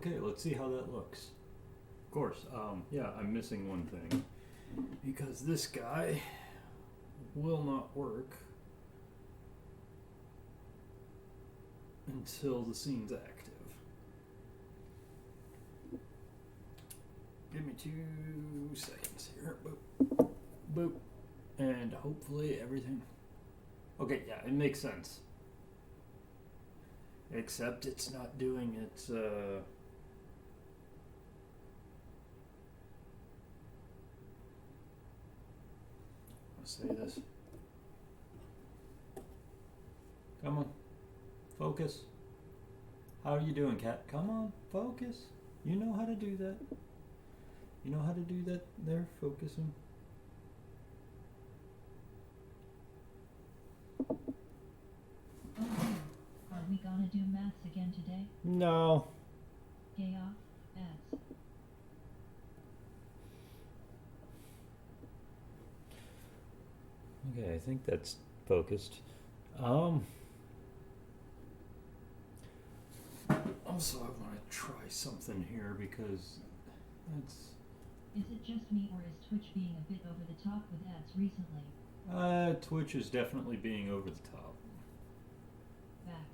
Okay, let's see how that looks. Of course, yeah, I'm missing one thing. Because this guy will not work until the scene's active. Give me 2 seconds here. Boop. Boop. And hopefully everything... Okay, yeah, it makes sense. Except it's not doing its, Let's say this. Come on. Focus. How are you doing, cat? Come on, focus. You know how to do that. You know how to do that there, focusing. Are we gonna do maths again today? No. Gay off, ads. Okay, I think that's focused. Also, I want to try something here because that's... Is it just me or is Twitch being a bit over the top with ads recently? Twitch is definitely being over the top. Back.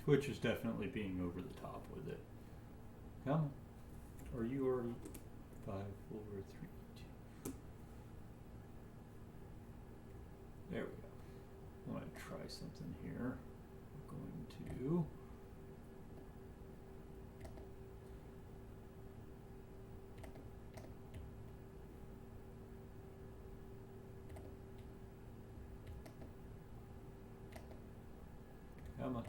Twitch is definitely being over the top with it. Come on. Are you already 5, 4, 3, 2? There we go. I want to try something here. I'm going to... Come on.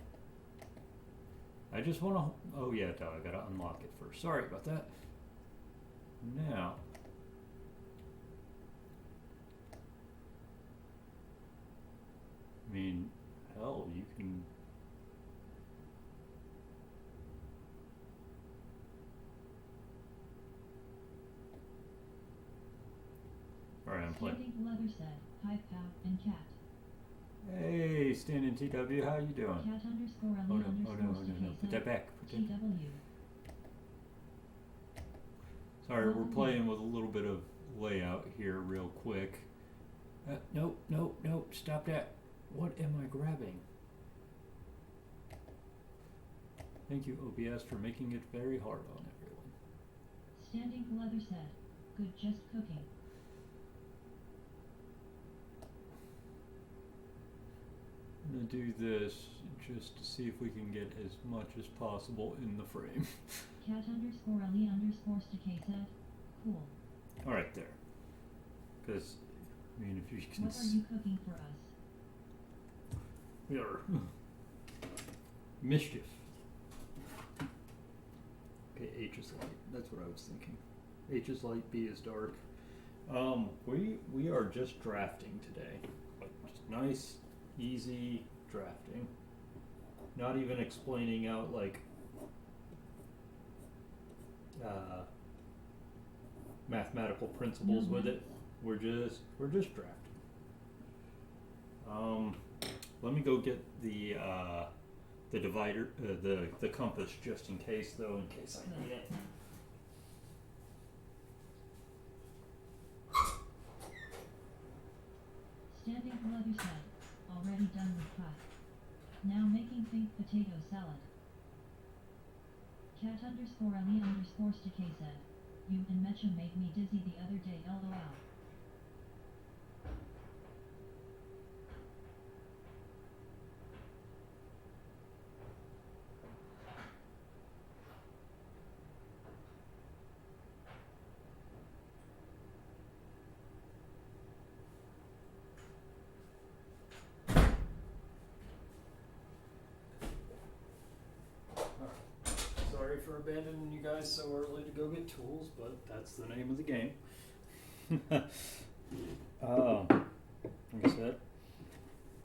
I just want to... Oh yeah, I gotta unlock it first. Sorry about that. Now... I mean, hell, you can... Alright, I'm playing. Standing leather said, hi Pow and Cat. Hey, Standing TW, how you doing? Cat underscore Oh Ali no, oh no, underscore oh no, no. Put that back. Put that... TW. Sorry, we're playing with a little bit of layout here real quick. Nope, nope, nope, stop that. What am I grabbing? Thank you, OBS, for making it very hard on everyone. Standing leather said, good just cooking. I'm gonna do this just to see if we can get as much as possible in the frame. Cat underscore Ali underscore Stakay said, cool. Alright, there. Because, I mean, if you can... What are you cooking for us? We are... Mischief. Okay, H is light. That's what I was thinking. H is light, B is dark. We are just drafting today. Like, just nice, easy drafting. Not even explaining out, like, mathematical principles with it. We're just drafting. Let me go get the divider, the compass, just in case, though, in case I need it. Standing leather said, already done with pie. Now making pink potato salad. Cat underscore Ali underscore Stakay said, you and Mecha made me dizzy the other day, lol. Sorry for abandoning you guys so early to go get tools, but that's the name of the game. Like I said,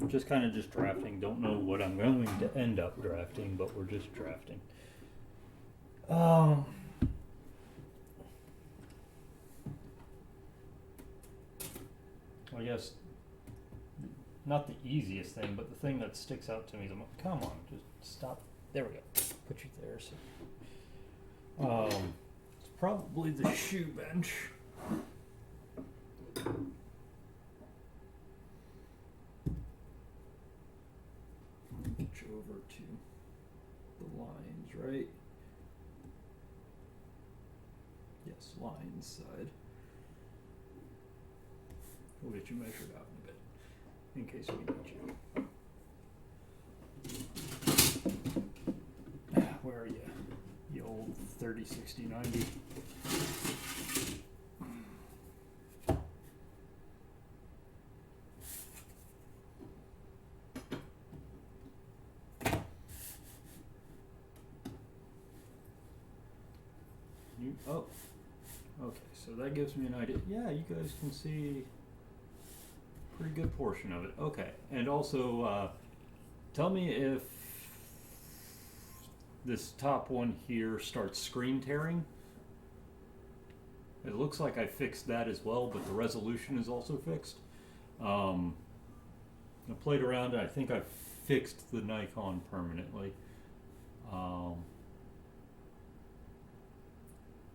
I'm just kind of just drafting. Don't know what I'm going to end up drafting, but we're just drafting. I guess not the easiest thing, but the thing that sticks out to me is, I'm like, come on, just stop There we go. Put you there. So. It's probably the shoe bench. Get you over to the lines, right? Yes, lines side. We'll get you measured out in a bit, in case we need you. Where are you? You old 30, 60, 90. Oh, okay, so that gives me an idea. Yeah, you guys can see a pretty good portion of it. Okay, and also tell me if this top one here starts screen tearing. It looks like I fixed that as well, but the resolution is also fixed. I played around and I think I fixed the Nikon permanently.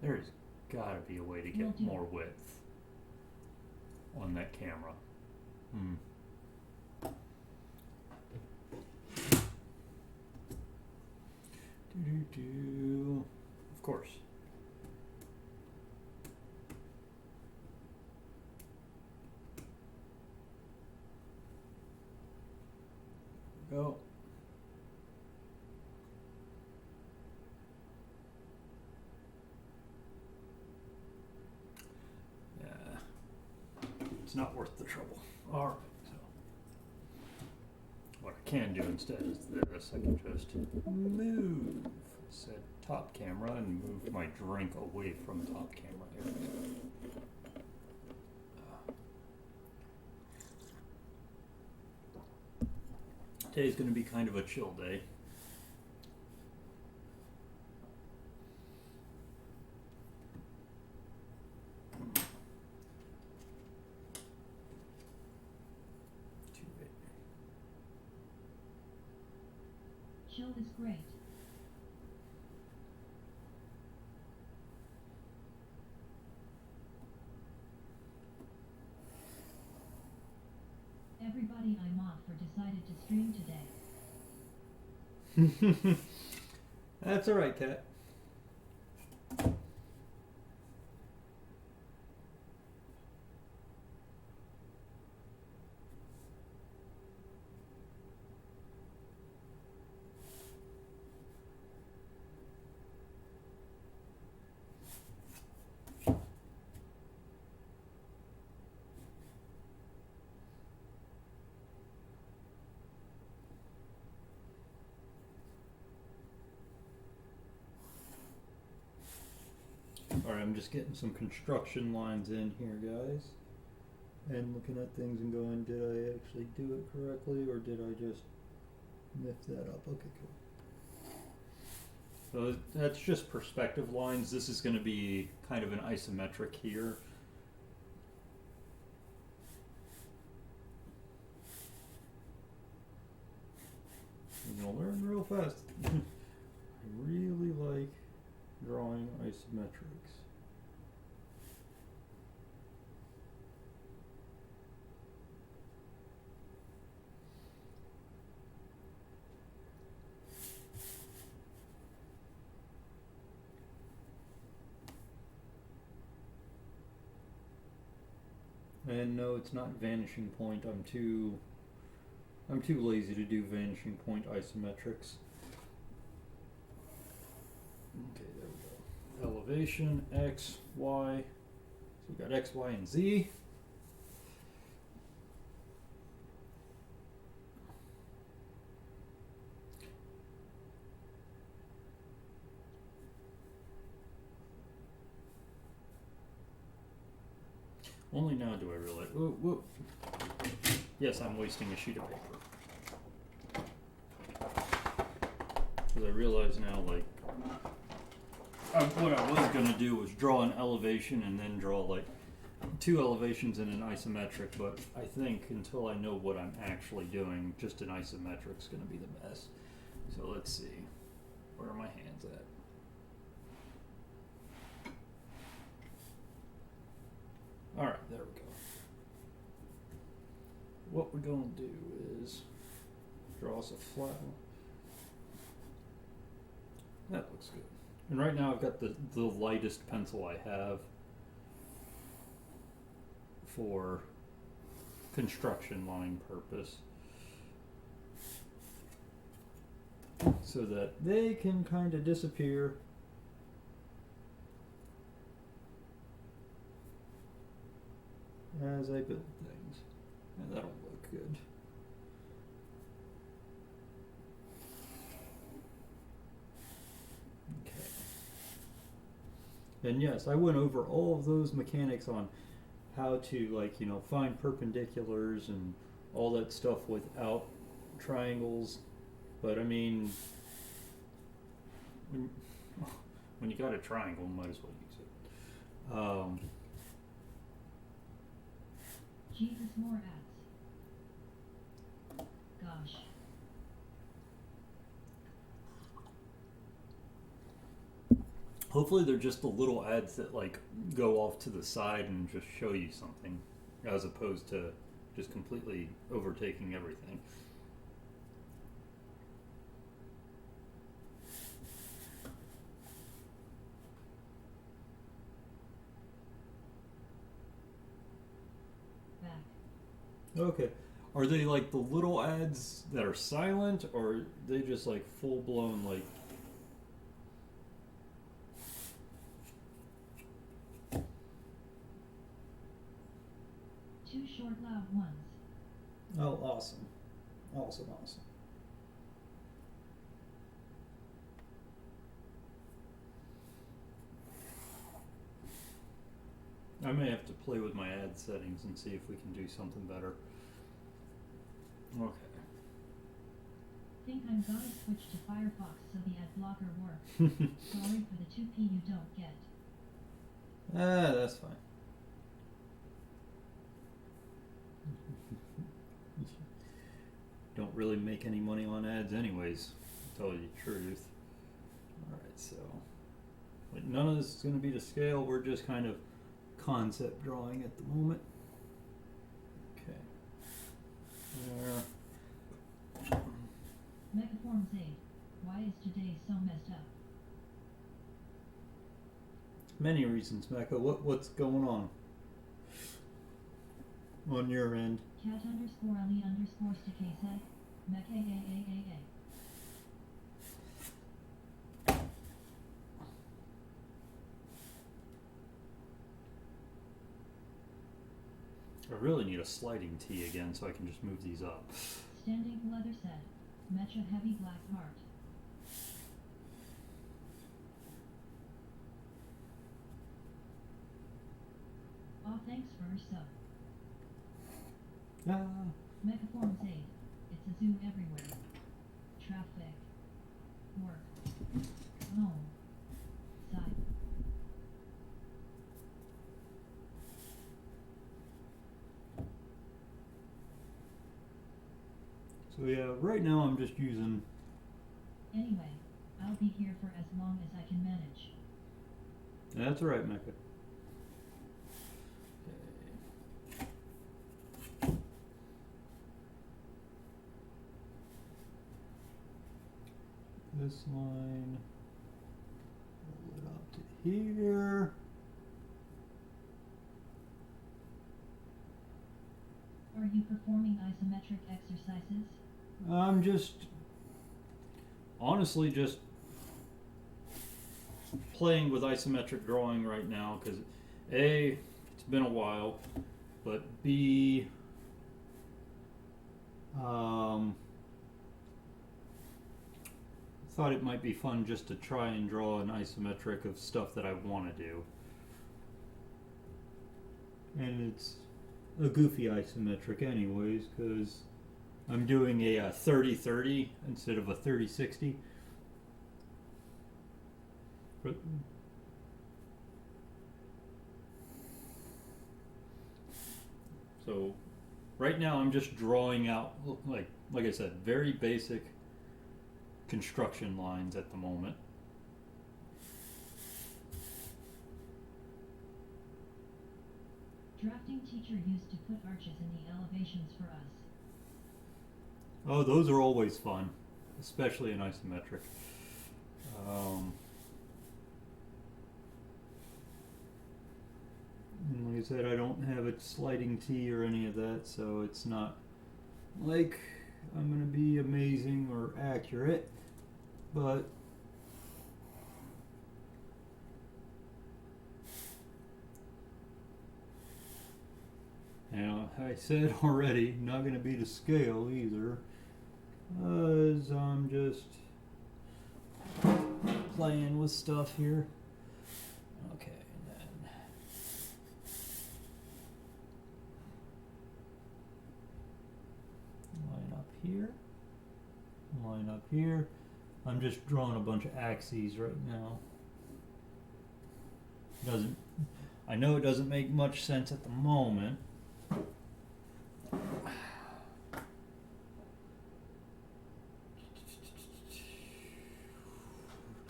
There's gotta be a way to get more width on that camera. Of course. Go. It's not worth the trouble. Alright, so what I can do instead is this. I can just move said top camera and move my drink away from top camera area. Today's going to be kind of a chill day. Chill is great. Everybody I'm off for decided to stream today. That's alright, Kat. Alright, I'm just getting some construction lines in here, guys. And looking at things and going, did I actually do it correctly or did I just miff that up? Okay, cool. So that's just perspective lines. This is going to be kind of an isometric here. You're going to learn real fast. I really like drawing isometrics. And no, it's not vanishing point. I'm too lazy to do vanishing point isometrics. Okay, there we go. Elevation, X, Y. So we got X, Y, and Z. Only now do I realize. Whoa, whoa. Yes, I'm wasting a sheet of paper. Because I realize now, like, what I was going to do was draw an elevation and then draw, like, two elevations in an isometric, but I think until I know what I'm actually doing, just an isometric is going to be the best. So let's see. Where are my hands at? Alright, there we go. What we're going to do is draw us a flat one. That looks good. And right now I've got the lightest pencil I have for construction line purpose. So that they can kind of disappear. As I build things. And that'll look good. Okay. And yes, I went over all of those mechanics on how to, like, you know, find perpendiculars and all that stuff without triangles. But I mean, when you got a triangle, might as well use it. Jesus, more ads. Gosh. Hopefully they're just the little ads that like go off to the side and just show you something, as opposed to just completely overtaking everything. Back. Okay. Are they like the little ads that are silent, or are they just like full blown like? Two short loud ones. Oh, awesome. Awesome. I may have to play with my ad settings and see if we can do something better. Okay. Think I'm gonna switch to Firefox so the ad blocker works. Sorry for the 2p you don't get. That's fine. Don't really make any money on ads anyways, to tell you the truth. Alright, so like none of this is going to be to scale, we're just kind of concept drawing at the moment. Okay. There. Megaforms 8. Why is today so messed up? Many reasons, Mecca. What's going on your end? Cat underscore Ali underscore Stakase. Mech A. I really need a sliding T again so I can just move these up. Standing leather said. Mecha heavy black heart. Aw, thanks for her sub. Megaforms 8. It's a zoo everywhere. Traffic. Work. Home. Side. So yeah, right now I'm just using. Anyway, I'll be here for as long as I can manage. That's right, Mecca. This line, roll it up to here. Are you performing isometric exercises? I'm just, honestly, just playing with isometric drawing right now because A, it's been a while, but B, thought it might be fun just to try and draw an isometric of stuff that I want to do. And it's a goofy isometric anyways, because I'm doing a 30-30 instead of a 30-60. But so right now I'm just drawing out, like I said, very basic construction lines at the moment. Drafting teacher used to put arches in the elevations for us. Oh, those are always fun, especially in isometric. And like I said, I don't have a sliding T or any of that, so it's not like I'm gonna be amazing or accurate, but you know, I said already, not gonna be to scale either, as I'm just playing with stuff here. Okay, and then line up here, line up here. I'm just drawing a bunch of axes right now. I know it doesn't make much sense at the moment.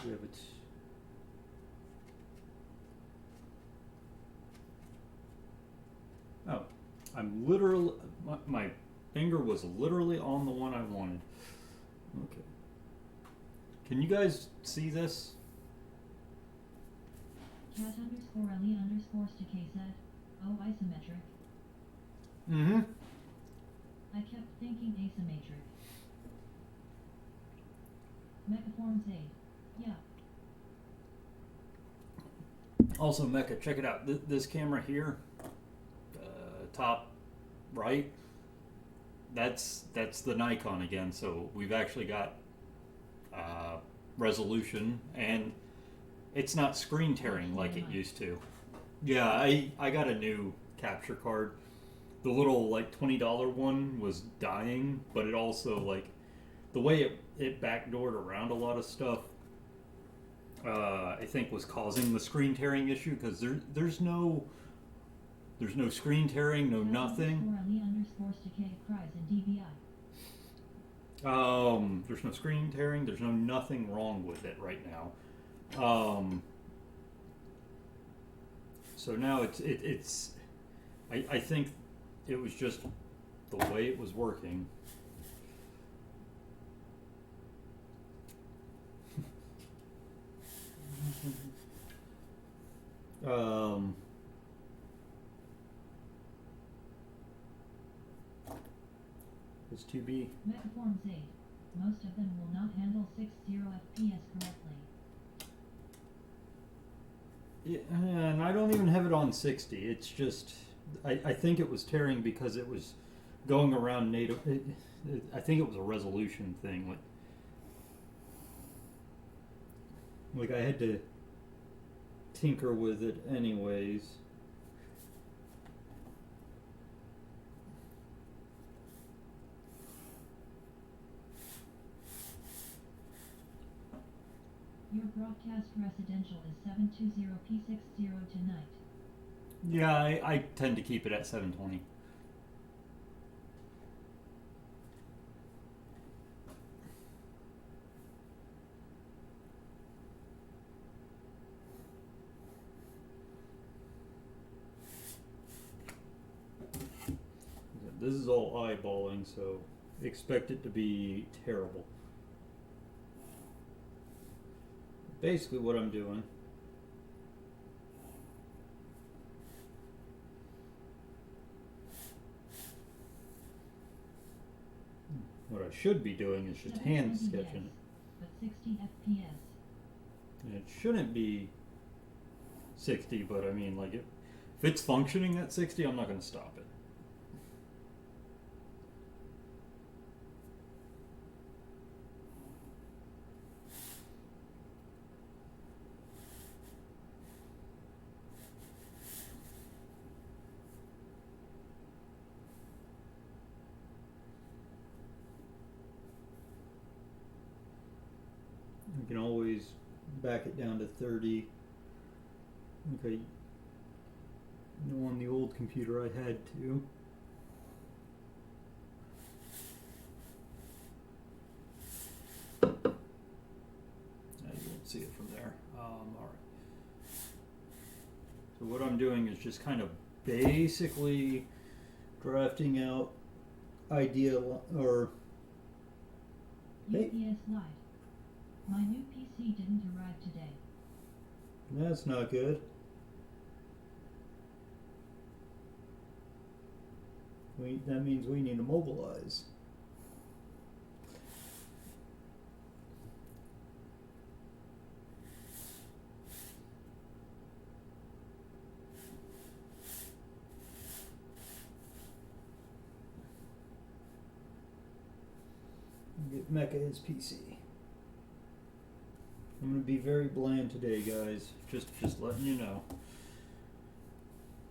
We have it. Oh, I'm literally, my finger was literally on the one I wanted. Okay. Can you guys see this? Cat underscore LE underscore Stakay said, oh, isometric. Mm-hmm. I kept thinking asymmetric. Mechaforms aid. Yeah. Also, Mecha, check it out. This camera here, top right, that's the Nikon again. So we've actually got resolution, and it's not screen tearing like it used to. Yeah, I got a new capture card. The little like $20 one was dying, but it also like the way it backdoored around a lot of stuff. I think was causing the screen tearing issue because there's no screen tearing, no nothing. LE underscore Stakay cries in DVI. There's no screen tearing. There's no nothing wrong with it right now. So now it's I think it was just the way it was working. It's 2B. Mechaforms aid. Most of them will not handle 60 FPS correctly. Yeah, and I don't even have it on 60. It's just I think it was tearing because it was going around native. I think it was a resolution thing. Like I had to tinker with it anyways. Your broadcast residential is 720p60 tonight. Yeah, I tend to keep it at 720. This is all eyeballing, so expect it to be terrible. Basically what I'm doing what I should be doing is just hand 720 sketching it. But 60 FPS. And it shouldn't be 60, but I mean, like, if it's functioning at 60, I'm not going to stop it. You can always back it down to 30. Okay. No, on the old computer I had to. see it from there. Alright. So what I'm doing is just kind of basically drafting out or Hey. UPS lied. My new PC didn't arrive today. that's not good. That means we need to mobilize. Get Mecha his PC. I'm gonna be very bland today, guys. Just letting you know.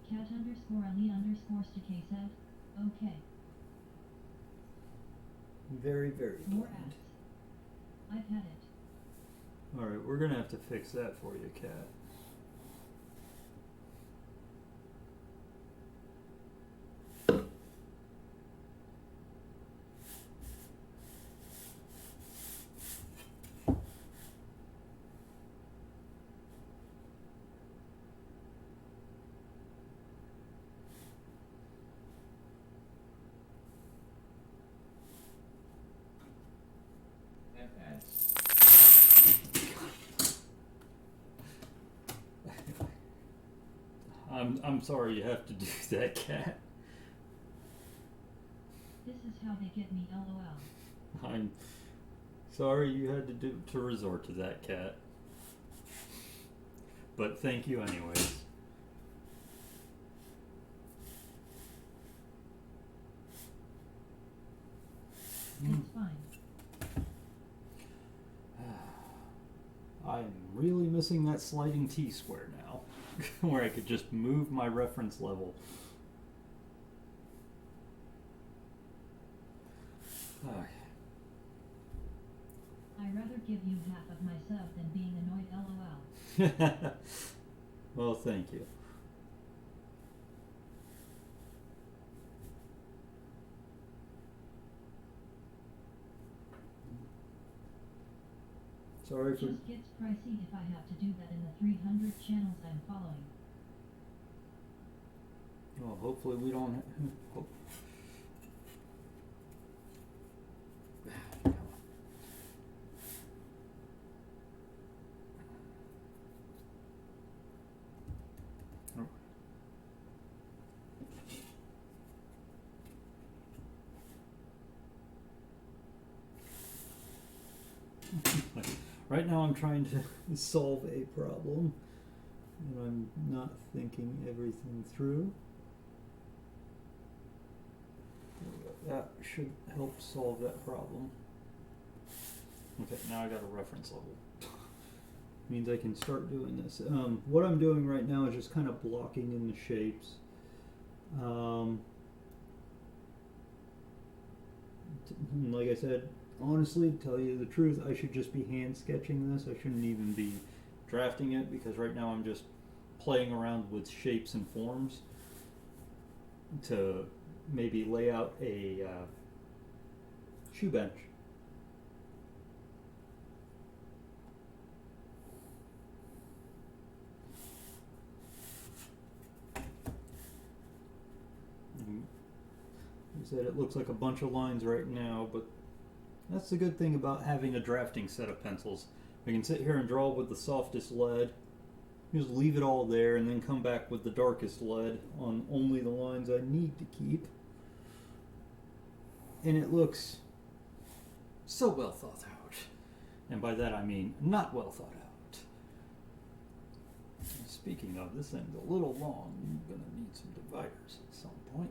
Cat underscore elite underscore stk said, okay. Very, very More bland. apps. I've had it. Alright, we're gonna have to fix that for you, Cat. I'm sorry you have to do that, Cat. This is how they get me, lol. I'm sorry you had to resort to that, Cat. But thank you anyways. It's fine. I'm really missing that sliding T-square now, where I could just move my reference level. I'd rather give you half of my sub than being annoyed, lol. Well, thank you. Sorry for... Just gets pricey if I have to do that in the 300 channels I'm following. Well, hopefully we don't... Right now I'm trying to solve a problem, and I'm not thinking everything through. That should help solve that problem. Okay, now I got a reference level. Means I can start doing this. What I'm doing right now is just kind of blocking in the shapes. Like I said, honestly, to tell you the truth, I should just be hand sketching this. I shouldn't even be drafting it, because right now I'm just playing around with shapes and forms to maybe lay out a shoe bench. Like I said, it looks like a bunch of lines right now, but that's the good thing about having a drafting set of pencils. I can sit here and draw with the softest lead, just leave it all there, and then come back with the darkest lead on only the lines I need to keep. And it looks so well thought out. And by that I mean not well thought out. And speaking of, this thing's a little long. I'm going to need some dividers at some point.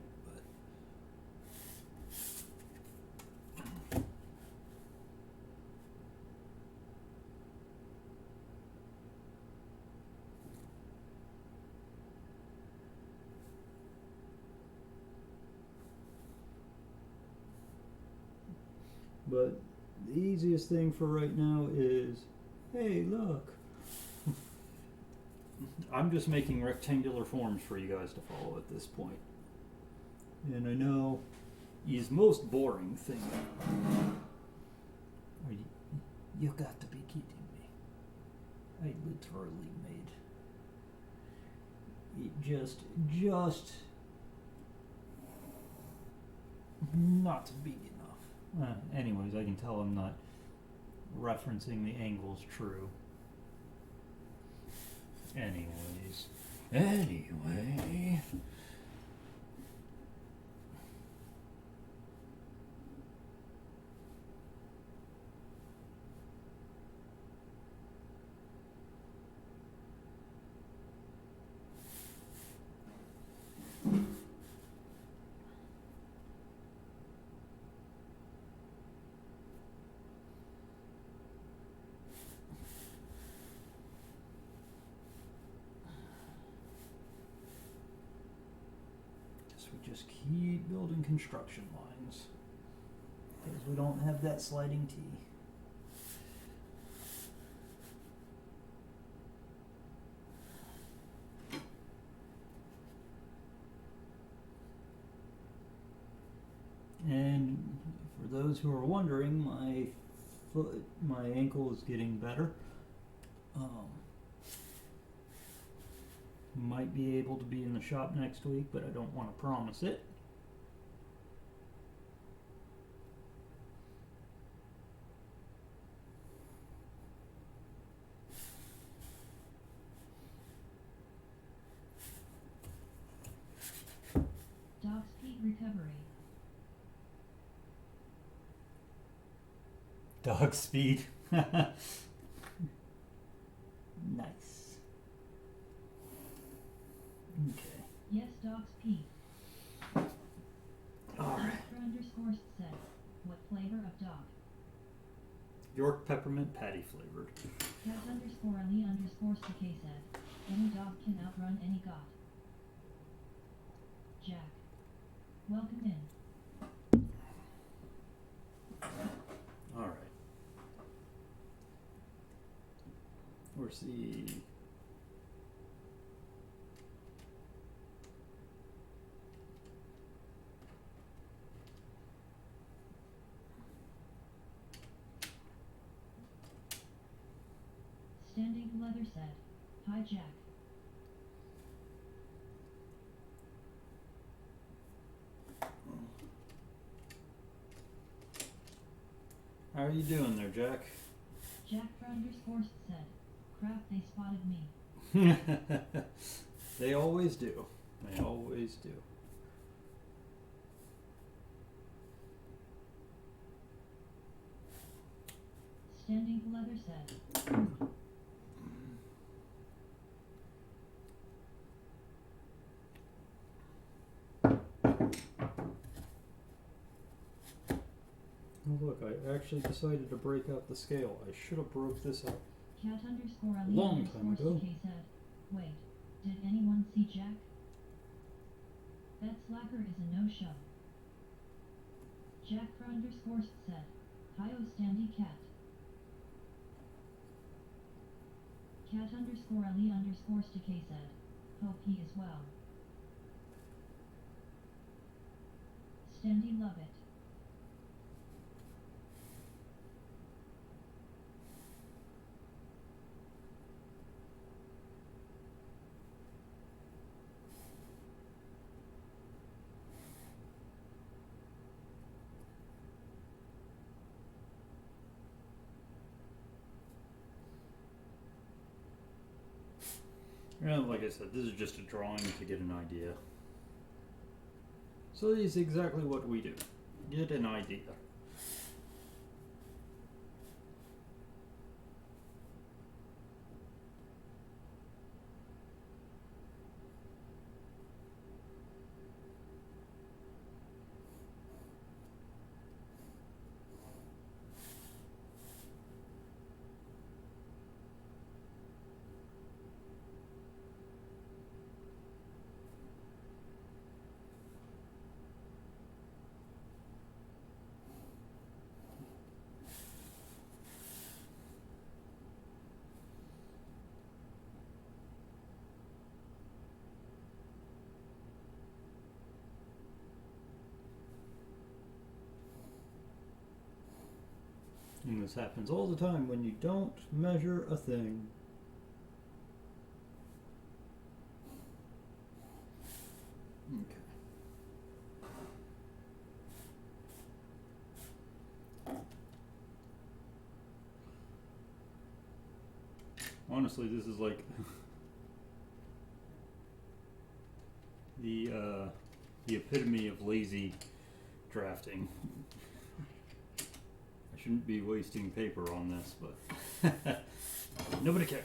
But the easiest thing for right now is, hey, look. I'm just making rectangular forms for you guys to follow at this point. And I know his most boring thing. You got to be kidding me. I literally made it just not big enough. Anyways, I can tell I'm not referencing the angles true. Anyway. We just keep building construction lines because we don't have that sliding T. And for those who are wondering, my ankle is getting better. Might be able to be in the shop next week, but I don't want to promise it. Dog speed recovery. Dog speed. Nice. Okay. Yes, dog's pee. Alright. Underscore said, what flavor of dog? York peppermint patty flavored. Cat underscore Ali underscore CK said, any dog can outrun any god. Jack. Welcome in. Alright. Where's the... Standing leather said, hi Jack. How are you doing there, Jack? Jack underscore said, crap, they spotted me. They always do. They always do. Standing leather said, oh look, I actually decided to break out the scale. I should have broke this out. Cat underscore Ali Long time underscore ago. CK said, wait, did anyone see Jack? That slacker is a no-show. Jack underscore said, hi-oh standy cat. Cat underscore Ali underscore CK said, hope he is well. Standy love it. Well, like I said, this is just a drawing to get an idea. So this is exactly what we do. Get an idea. And this happens all the time when you don't measure a thing. Okay. Honestly, this is like the epitome of lazy drafting. I shouldn't be wasting paper on this, but nobody cares.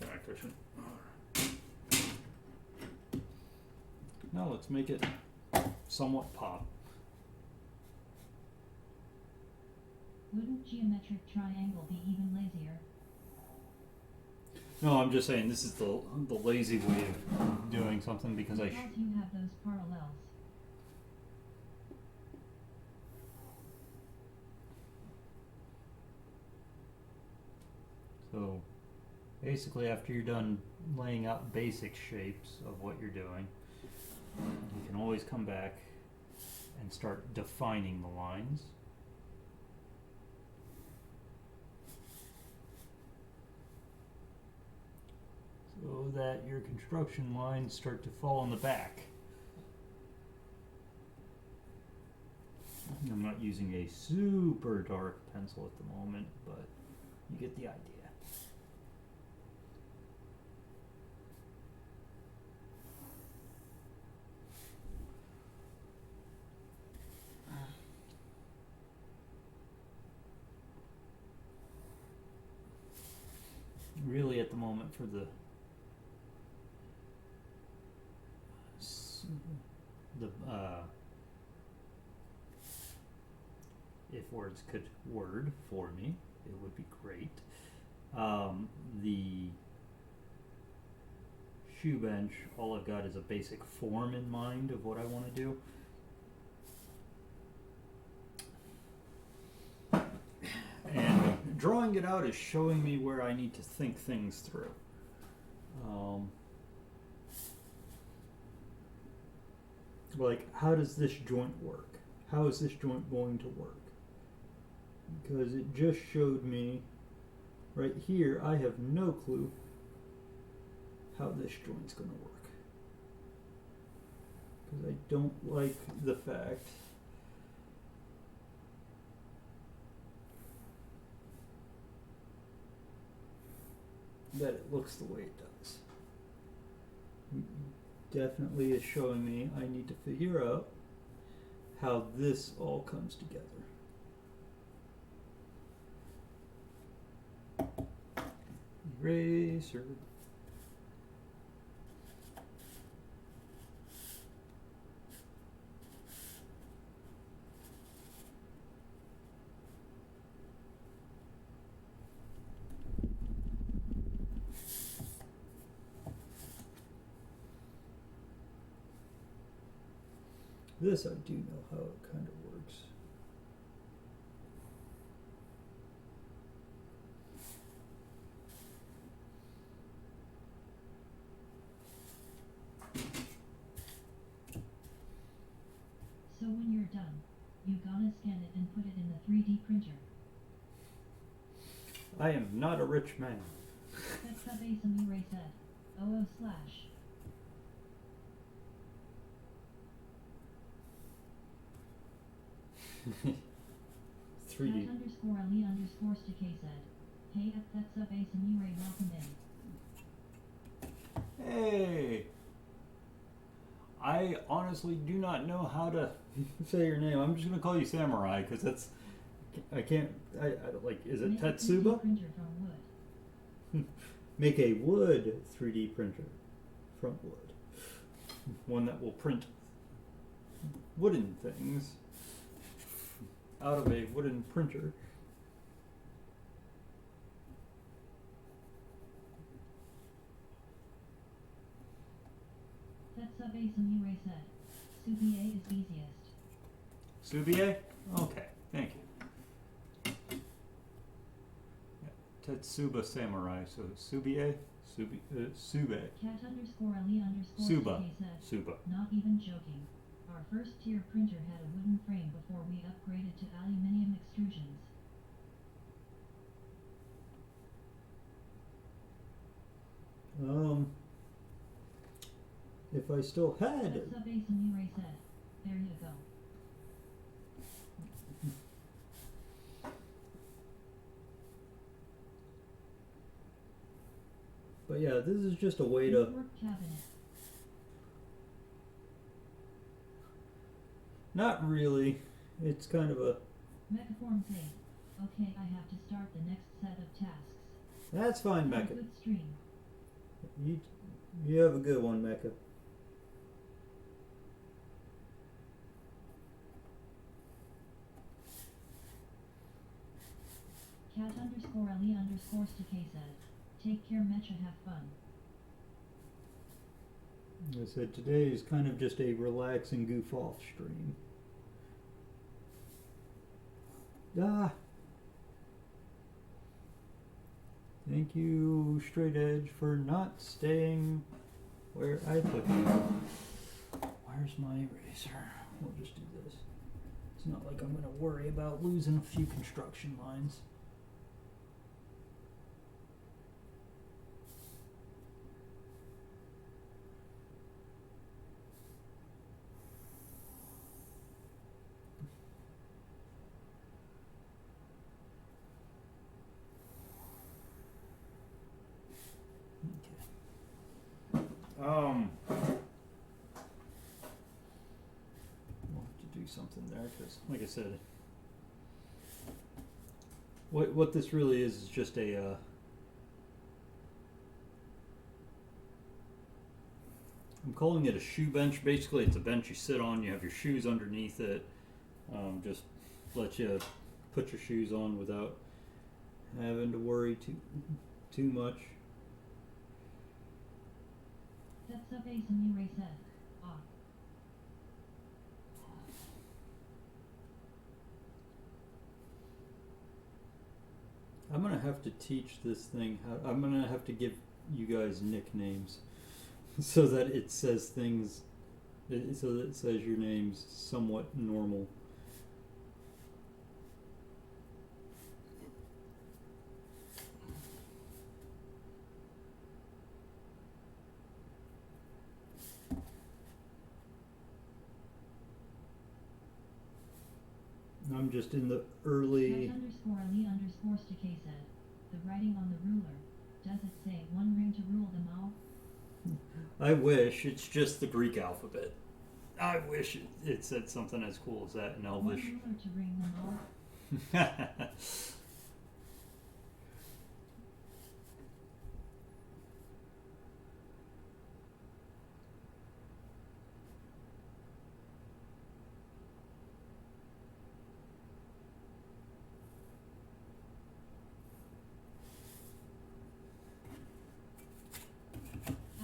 In fact, I should. Now let's make it somewhat pop. Wouldn't geometric triangle be even lazier? No, I'm just saying this is the lazy way of doing something because Because you have those parallels. So basically after you're done laying out basic shapes of what you're doing, you can always come back and start defining the lines. So that your construction lines start to fall in the back. I'm not using a super dark pencil at the moment, but you get the idea. Really at the moment for the if words could word for me, it would be great. The shoe bench, all I've got is a basic form in mind of what I want to do. And drawing it out is showing me where I need to think things through. Like, how does this joint work? How is this joint going to work? Because it just showed me right here, I have no clue how this joint's going to work. Because I don't like the fact that it looks the way it does. Definitely is showing me I need to figure out how this all comes together. Eraser. This I do know how it kind of works. So when you're done, you gonna scan it and put it in the 3D printer. I am not a rich man. That's what Asamure said. OO slash. 3D. Cat underscore Ali underscore Stakay said. Hey, that's up Asamure, welcome in. Hey! I honestly do not know how to say your name. I'm just gonna call you Samurai because that's. I can't. I like. Is it Make a 3D Tetsuba? printer from wood. Make a wood 3D printer from wood. One that will print wooden things out of a wooden printer. That's up Asamure said. Subier is easiest. Subier? Okay, thank you. Yeah, Tetsuba Samurai, so Subier? Sube. Cat underscore Ali underscore Suba. Stakay said. Suba. Not even joking. Our first tier printer had a wooden frame before we upgraded to aluminium extrusions. if I still had That's a base and you said. There you go. But yeah, this is just a way to Work cabinet. not really. It's kind of a Megaform thing. Okay, I have to start the next set of tasks. that's fine, Have a Mecha. good stream. You have a good one, Mecha. Cat underscore Ali underscore Stakay says, take care Mecha, have fun. I said today is kind of just a relax and goof off stream. Ah. Thank you, Straight Edge, for not staying where I put you. Where's my eraser? We'll just do this. It's not like I'm going to worry about losing a few construction lines. We'll have to do something there because, like I said, what this really is just a I'm calling it a shoe bench. Basically, it's a bench you sit on. You have your shoes underneath it. Just let you put your shoes on without having to worry too much. That's a base and you said. Ah. I'm gonna have to teach this thing how. I'm gonna have to give you guys nicknames so that it says things. So that it says your names somewhat normal. I'm just in the early. Cat underscore Ali underscore Stakay said, the writing on the ruler. Does it say one ring to rule them all? I wish it's just the Greek alphabet. I wish it said something as cool as that in Elvish. One ruler to ring them all.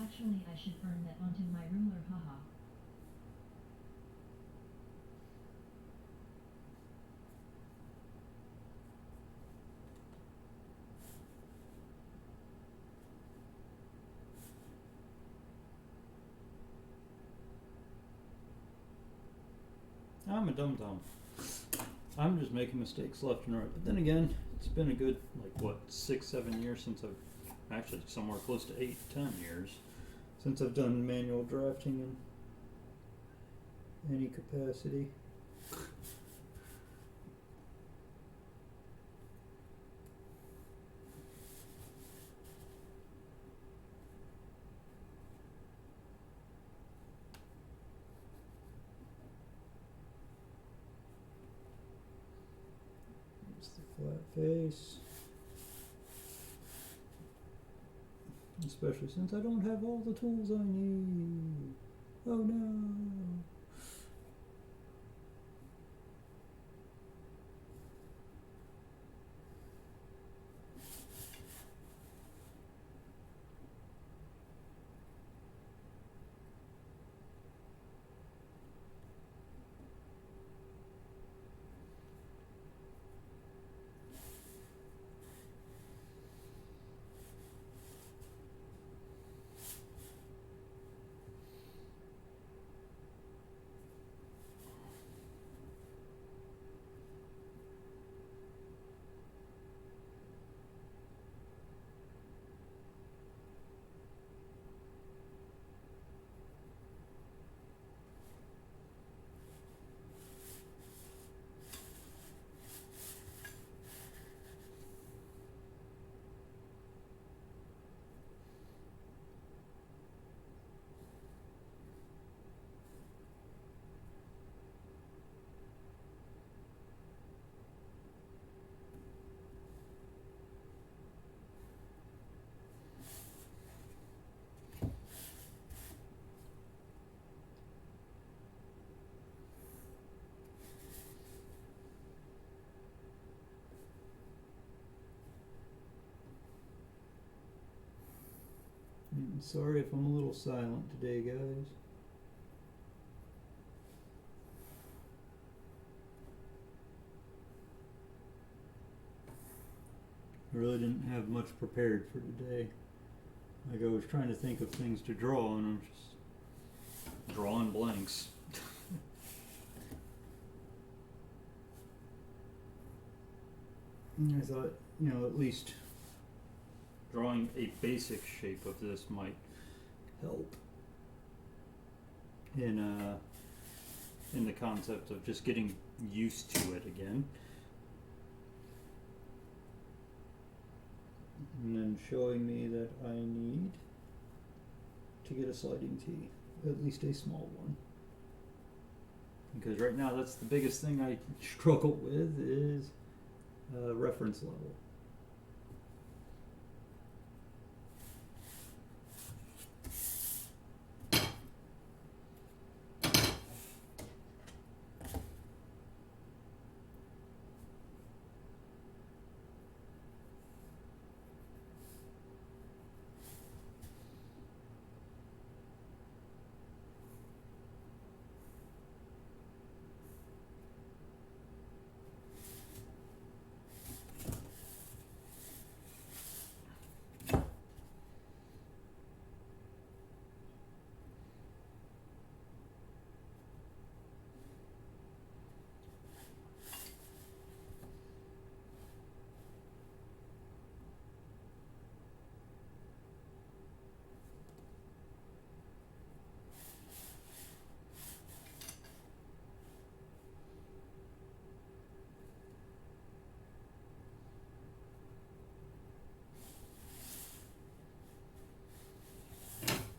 Actually, I should burn that onto my ruler, haha. I'm a dum-dum. I'm just making mistakes left and right. But then again, it's been a good, 6-7 years since I've, actually somewhere close to 8-10 years, since I've done manual drafting in any capacity. Here's the flat face. Especially since I don't have all the tools I need. Oh no. Sorry if I'm a little silent today, guys. I really didn't have much prepared for today. Like, I was trying to think of things to draw, and I'm just drawing blanks. And I thought, you know, at least drawing a basic shape of this might help in the concept of just getting used to it again. And then showing me that I need to get a sliding T, at least a small one. Because right now that's the biggest thing I struggle with is reference level.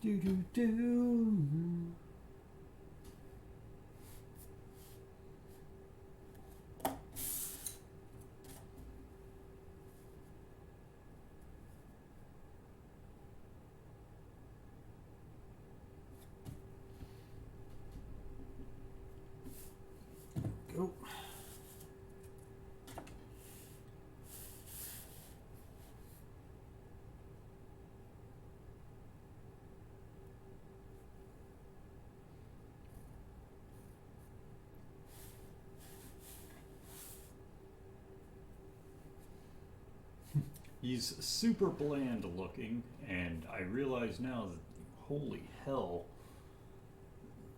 Do do do. Go. He's super bland looking, and I realize now that, holy hell,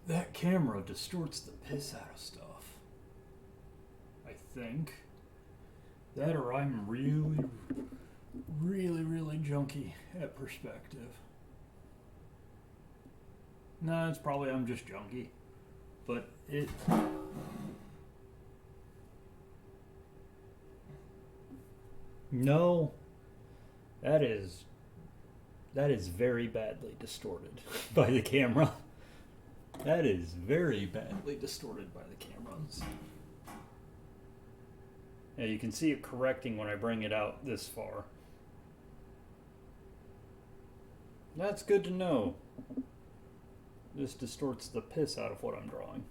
that camera distorts the piss out of stuff. I think. That or I'm really, really junky at perspective. Nah, it's probably I'm just junky. But it... No. That is very badly distorted by the camera. That is very badly distorted by the cameras. Yeah, you can see it correcting when I bring it out this far. That's good to know. This distorts the piss out of what I'm drawing.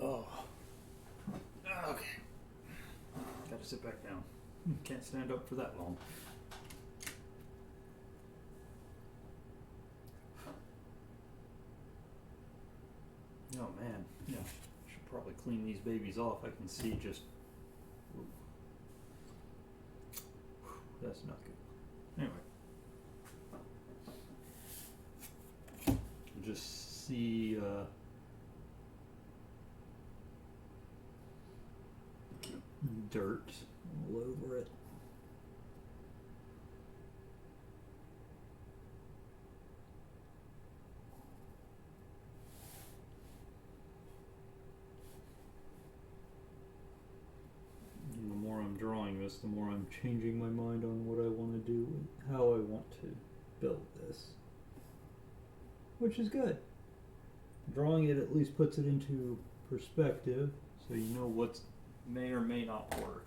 Oh. Okay. Gotta sit back down. Can't stand up for that long. Oh man, yeah. Should probably clean these babies off. I can see just... Ooh. That's not good. Anyway. Just see... dirt all over it. And the more I'm drawing this, the more I'm changing my mind on what I want to do and how I want to build this. Which is good. Drawing it at least puts it into perspective, so you know what's may or may not work.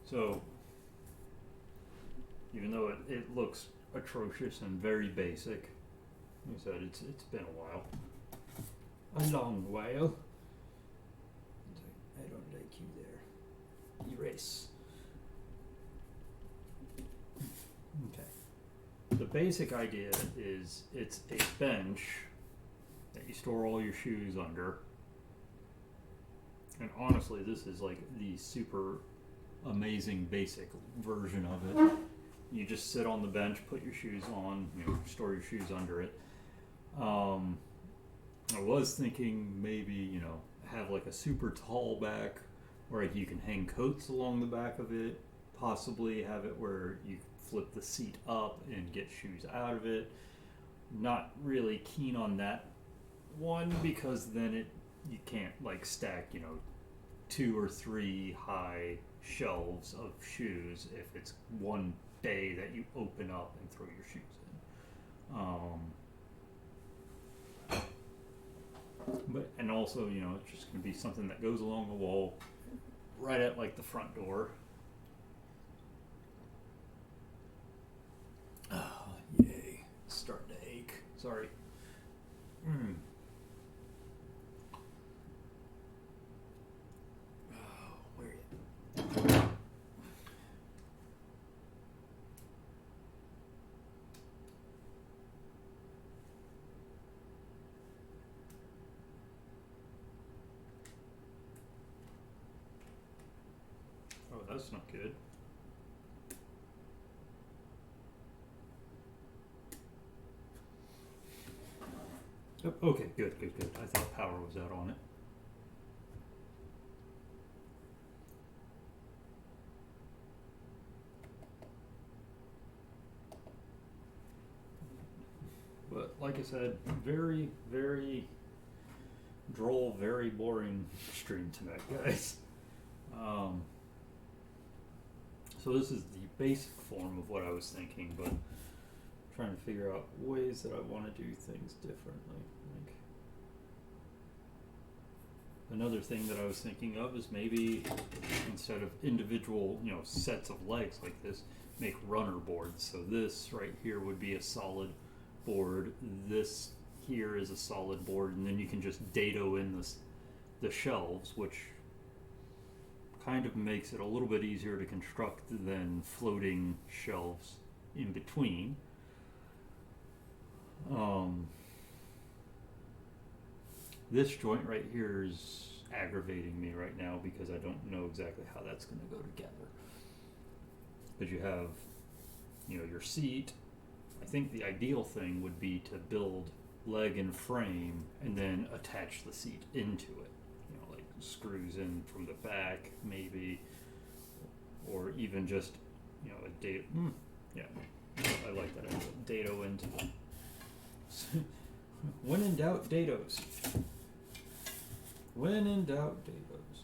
So, even though it looks atrocious and very basic, like I said, it's been a while. A long while. I don't like you there. Erase. Okay. The basic idea is it's a bench that you store all your shoes under. And honestly, this is like the super amazing basic version of it. You just sit on the bench, put your shoes on, store your shoes under it. I was thinking maybe, have like a super tall back where you can hang coats along the back of it. Possibly have it where you flip the seat up and get shoes out of it. Not really keen on that one because then you can't like stack, 2 or 3 high shelves of shoes if it's one day that you open up and throw your shoes in. But and also, it's just going to be something that goes along the wall, right at like the front door. Oh, yay! It's starting to ache. Sorry. Oh, where are you? Oh, that's not good. Oh, okay, good. I thought power was out on it. But like I said, very, very droll, very boring stream tonight, guys. So this is the basic form of what I was thinking, but I'm trying to figure out ways that I want to do things differently. Like another thing that I was thinking of is maybe instead of individual, sets of legs like this, make runner boards. So this right here would be a solid board. This here is a solid board, and then you can just dado in the shelves, which kind of makes it a little bit easier to construct than floating shelves in between. This joint right here is aggravating me right now because I don't know exactly how that's going to go together. Because you have, your seat. I think the ideal thing would be to build leg and frame and then attach the seat into it. Like screws in from the back, maybe, or even just, a dado. Yeah, I like that idea. Dado into it. When in doubt, dados. When in doubt, dados.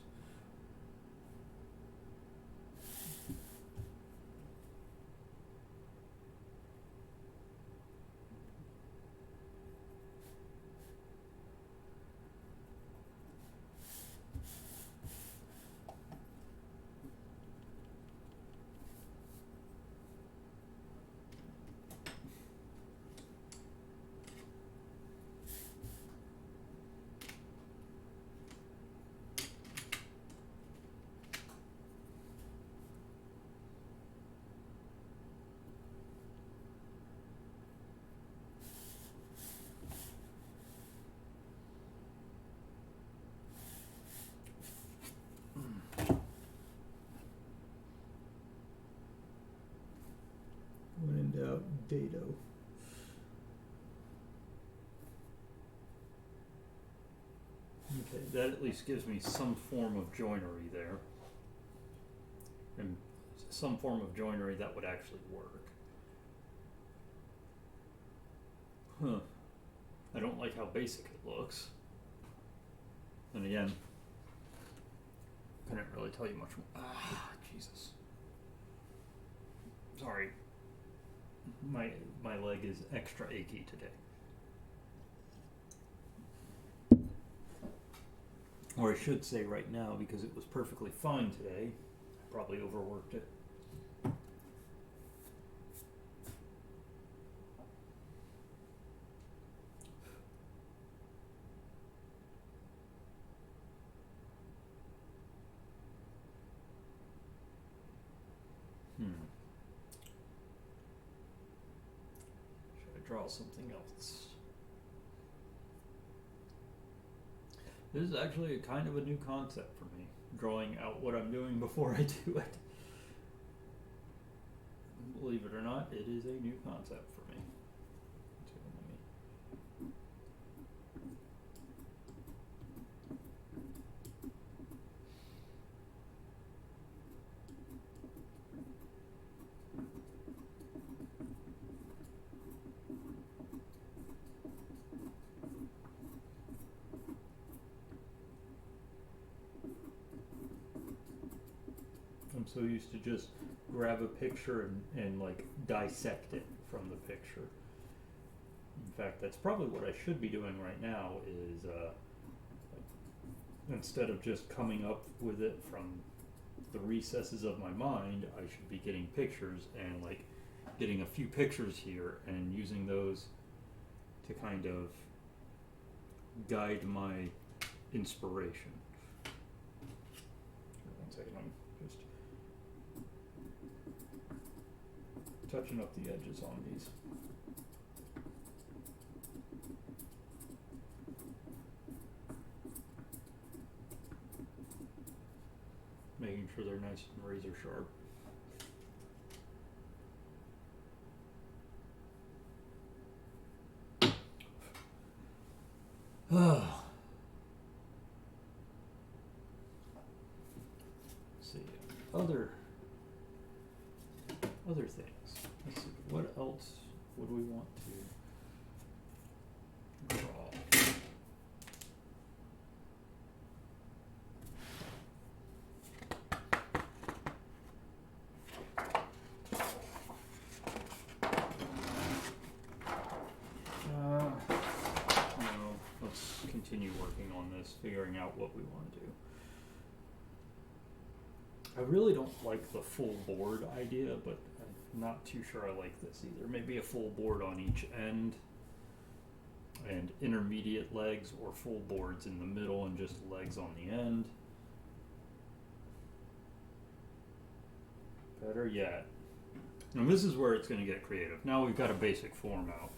When in doubt, dado. Okay, that at least gives me some form of joinery there. And some form of joinery that would actually work. I don't like how basic it looks. And again, couldn't really tell you much more. Jesus. Sorry. My leg is extra achy today. Or I should say right now, because it was perfectly fine today, probably overworked it. Should I draw something else? This is actually a kind of a new concept for me, drawing out what I'm doing before I do it. Believe it or not, it is a new concept for me. So let me I'm so used to just grab a picture and like dissect it from the picture. In fact, that's probably what I should be doing right now is instead of just coming up with it from the recesses of my mind, I should be getting pictures and like getting a few pictures here and using those to kind of guide my inspiration. One second, I'm just touching up the edges on these. Making sure they're nice and razor sharp. See, other things. Let's see, what else would we want to draw? No, let's continue working on this, figuring out what we want to do. I really don't like the full board idea, but I'm not too sure I like this either. Maybe a full board on each end and intermediate legs, or full boards in the middle and just legs on the end. Better yet. And this is where it's going to get creative. Now we've got a basic form out.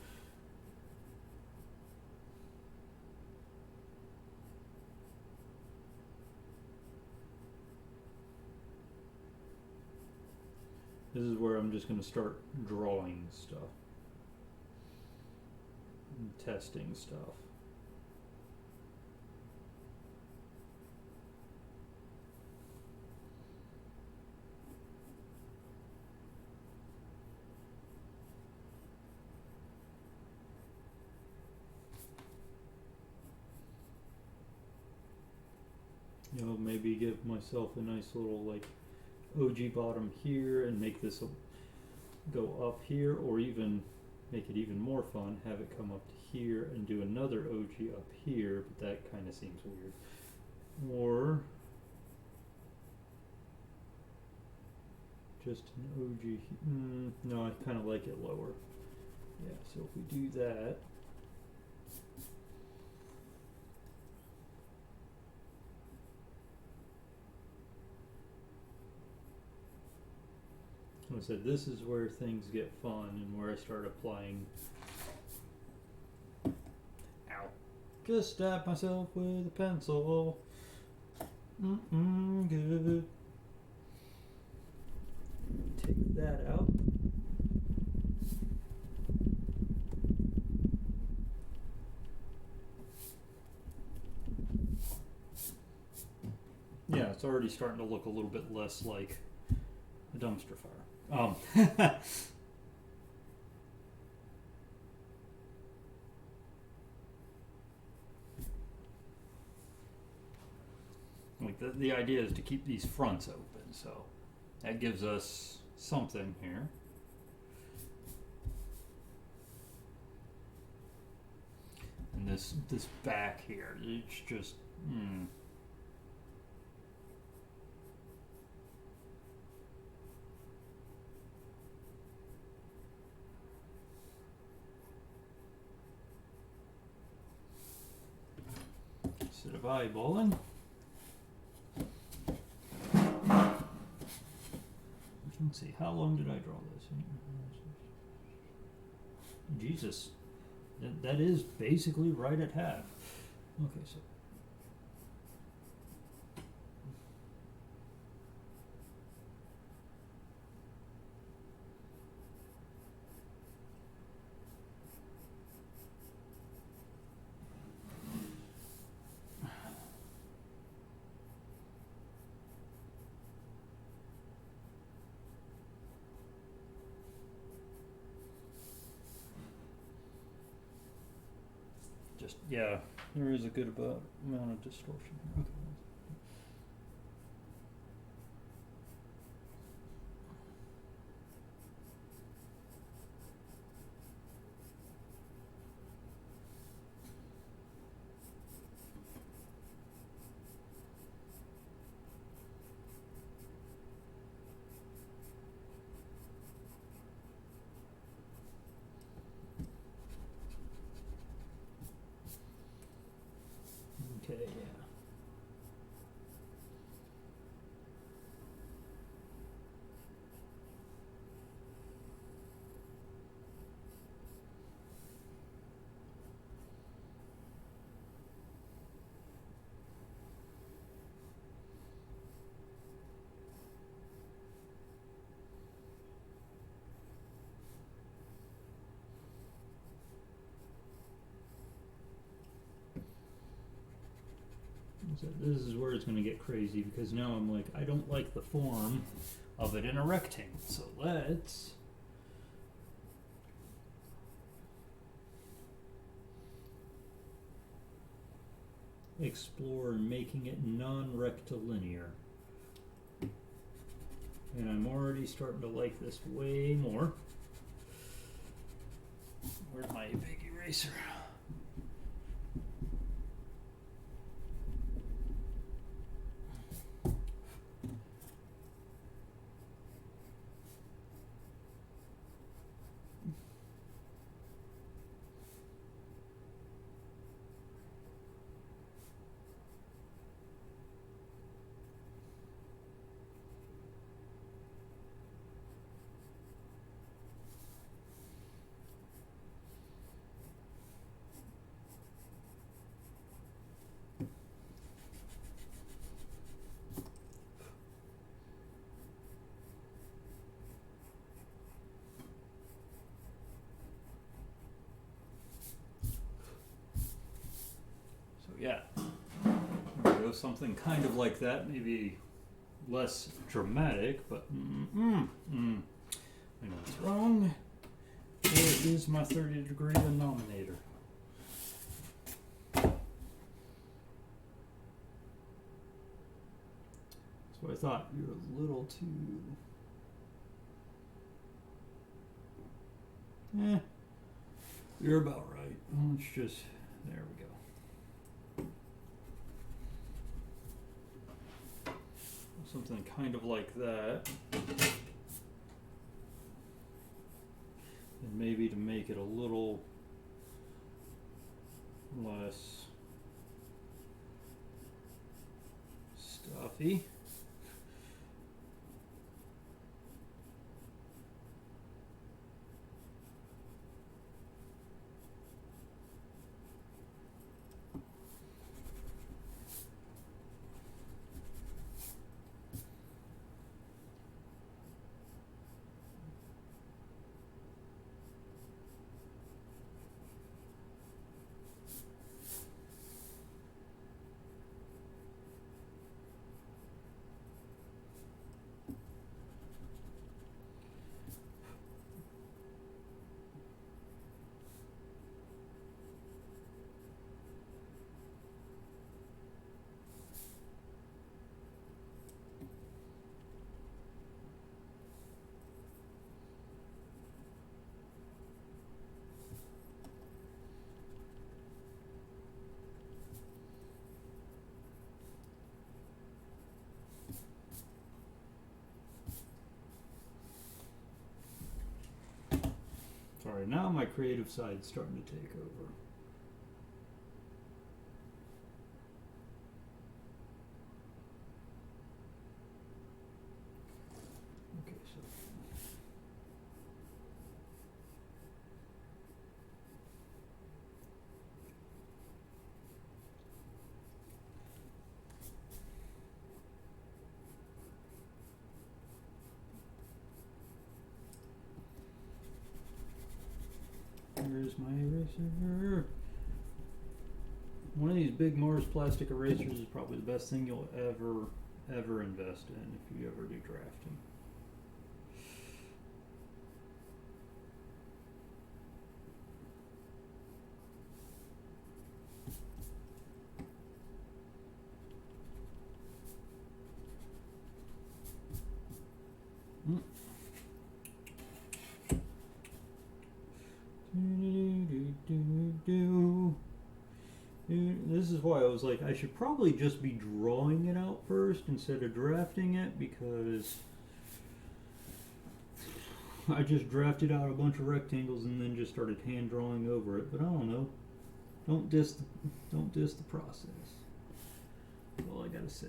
This is where I'm just going to start drawing stuff and testing stuff. You know, maybe give myself a nice little like OG bottom here and make this go up here, or even make it even more fun, have it come up to here and do another OG up here, but that kind of seems weird. Or just an OG, no, I kind of like it lower. Yeah, so if we do that, I said this is where things get fun and where I start applying. Ow. Just stabbed myself with a pencil. Good. Take that out. Yeah, it's already starting to look a little bit less like a dumpster fire. Like the idea is to keep these fronts open, so that gives us something here. And this back here, it's just of eyeballing. Let's see, how long did I draw this? Jesus, that is basically right at half. Okay, so. Just, yeah, there is a good amount of distortion here. Okay. Okay, yeah. So this is where it's going to get crazy because now I'm like, I don't like the form of it in a rectangle. So let's explore making it non-rectilinear. And I'm already starting to like this way more. Where's my big eraser? Yeah, there we go, something kind of like that, maybe less dramatic, but I know it's wrong. There is my 30-degree denominator. So I thought you were a little too... you're about right. Let's just... there we go. Something kind of like that. And maybe to make it a little less stuffy. Sorry, now my creative side's starting to take over. Where's my eraser? One of these big Mars plastic erasers is probably the best thing you'll ever invest in if you ever do drafting. This is why I was like, I should probably just be drawing it out first instead of drafting it, because I just drafted out a bunch of rectangles and then just started hand drawing over it. But I don't know. Don't diss the process. That's all I gotta say.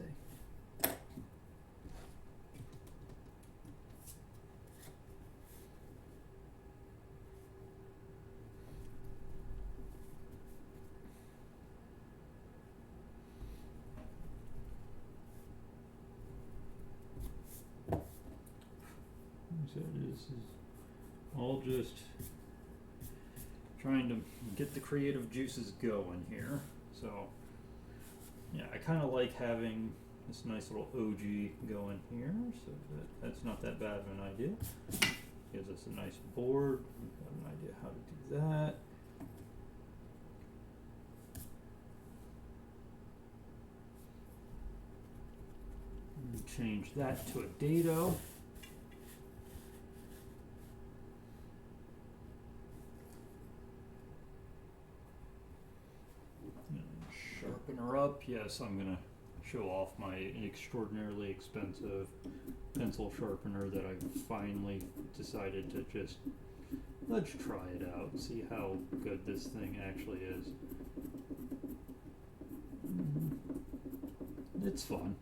So this is all just trying to get the creative juices going here. So yeah, I kind of like having this nice little OG going here, so that's not that bad of an idea. Gives us a nice board. We've got an idea how to do that. And change that to a dado. Sharpen her up. Yes, I'm gonna show off my extraordinarily expensive pencil sharpener that I finally decided to just, let's try it out and see how good this thing actually is. It's fun.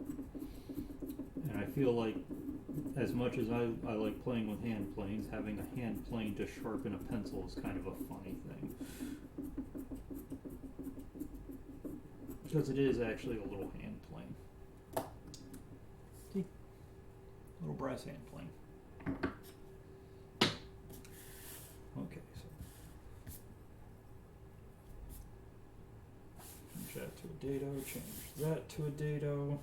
And I feel like as much as I like playing with hand planes, having a hand plane to sharpen a pencil is kind of a funny thing. Because it is actually a little hand plane. See? Little brass hand plane. Okay, so change that to a dado, change that to a dado.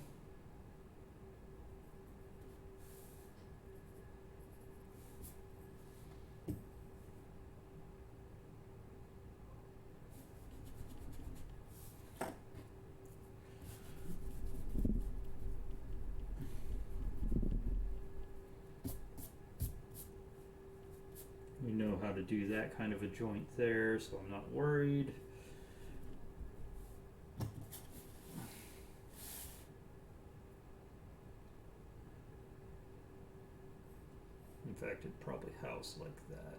We know how to do that kind of a joint there, so I'm not worried. In fact, it'd probably house like that.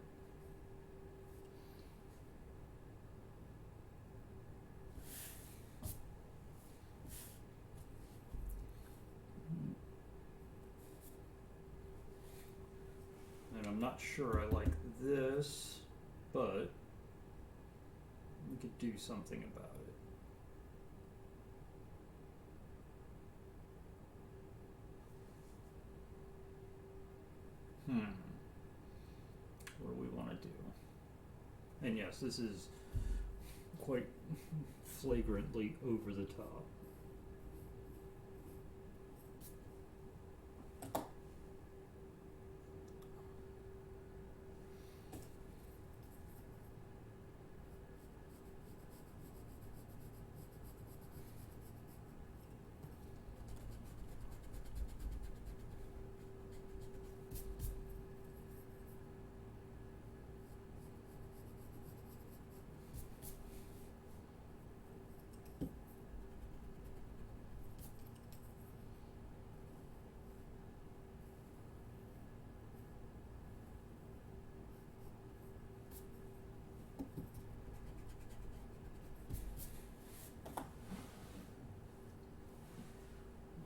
And I'm not sure I like this, but we could do something about it. What do we want to do? And yes, this is quite flagrantly over the top.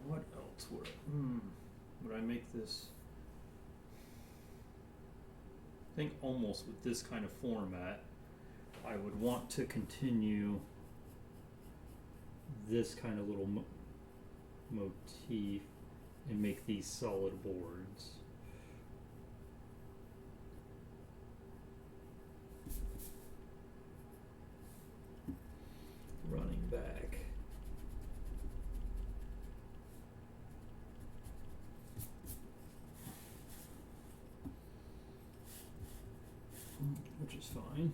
What else would I make this? I think almost with this kind of format, I would want to continue this kind of little motif and make these solid boards. running back. Which is fine.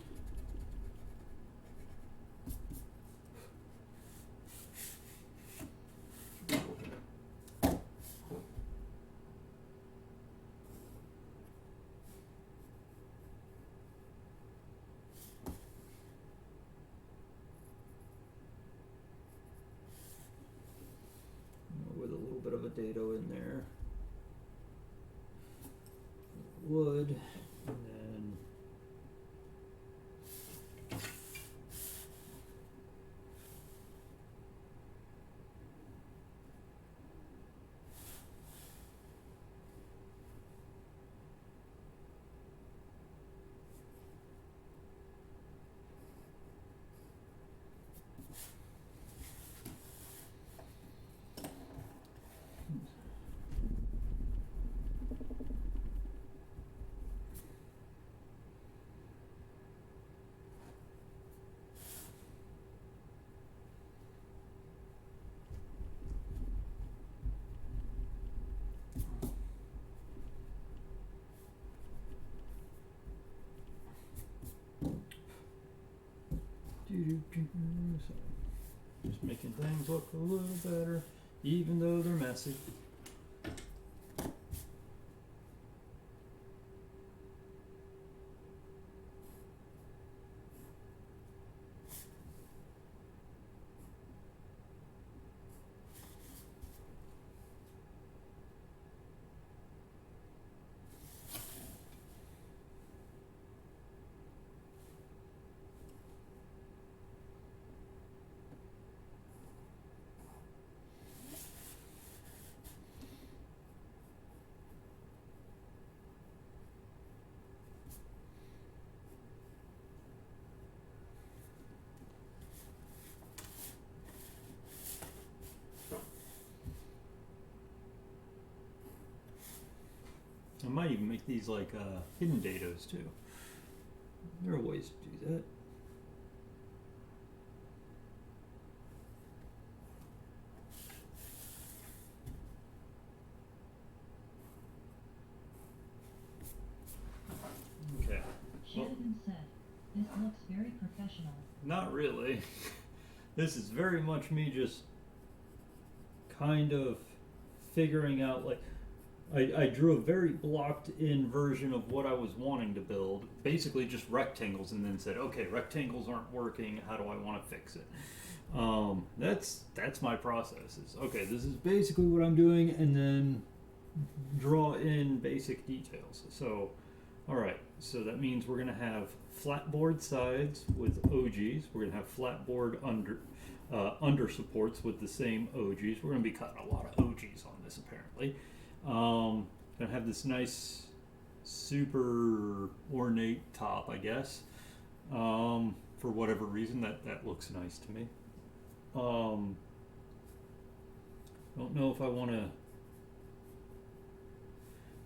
With a little bit of a dado in there. Wood, and then so just making things look a little better, even though they're messy. I might even make these like hidden dados too. There are ways to do that. Okay. Sheridan said, "This looks very professional." Not really. This is very much me just kind of figuring out, like, I drew a very blocked in version of what I was wanting to build, basically just rectangles, and then said, okay, rectangles aren't working, how do I want to fix it? That's my process. Is, okay, this is basically what I'm doing, and then draw in basic details. So, alright, so that means we're going to have flat board sides with OGs, we're going to have flat board under supports with the same OGs. We're going to be cutting a lot of OGs on this apparently. Gonna have this nice super ornate top, I guess, for whatever reason that looks nice to me. Don't know if I want to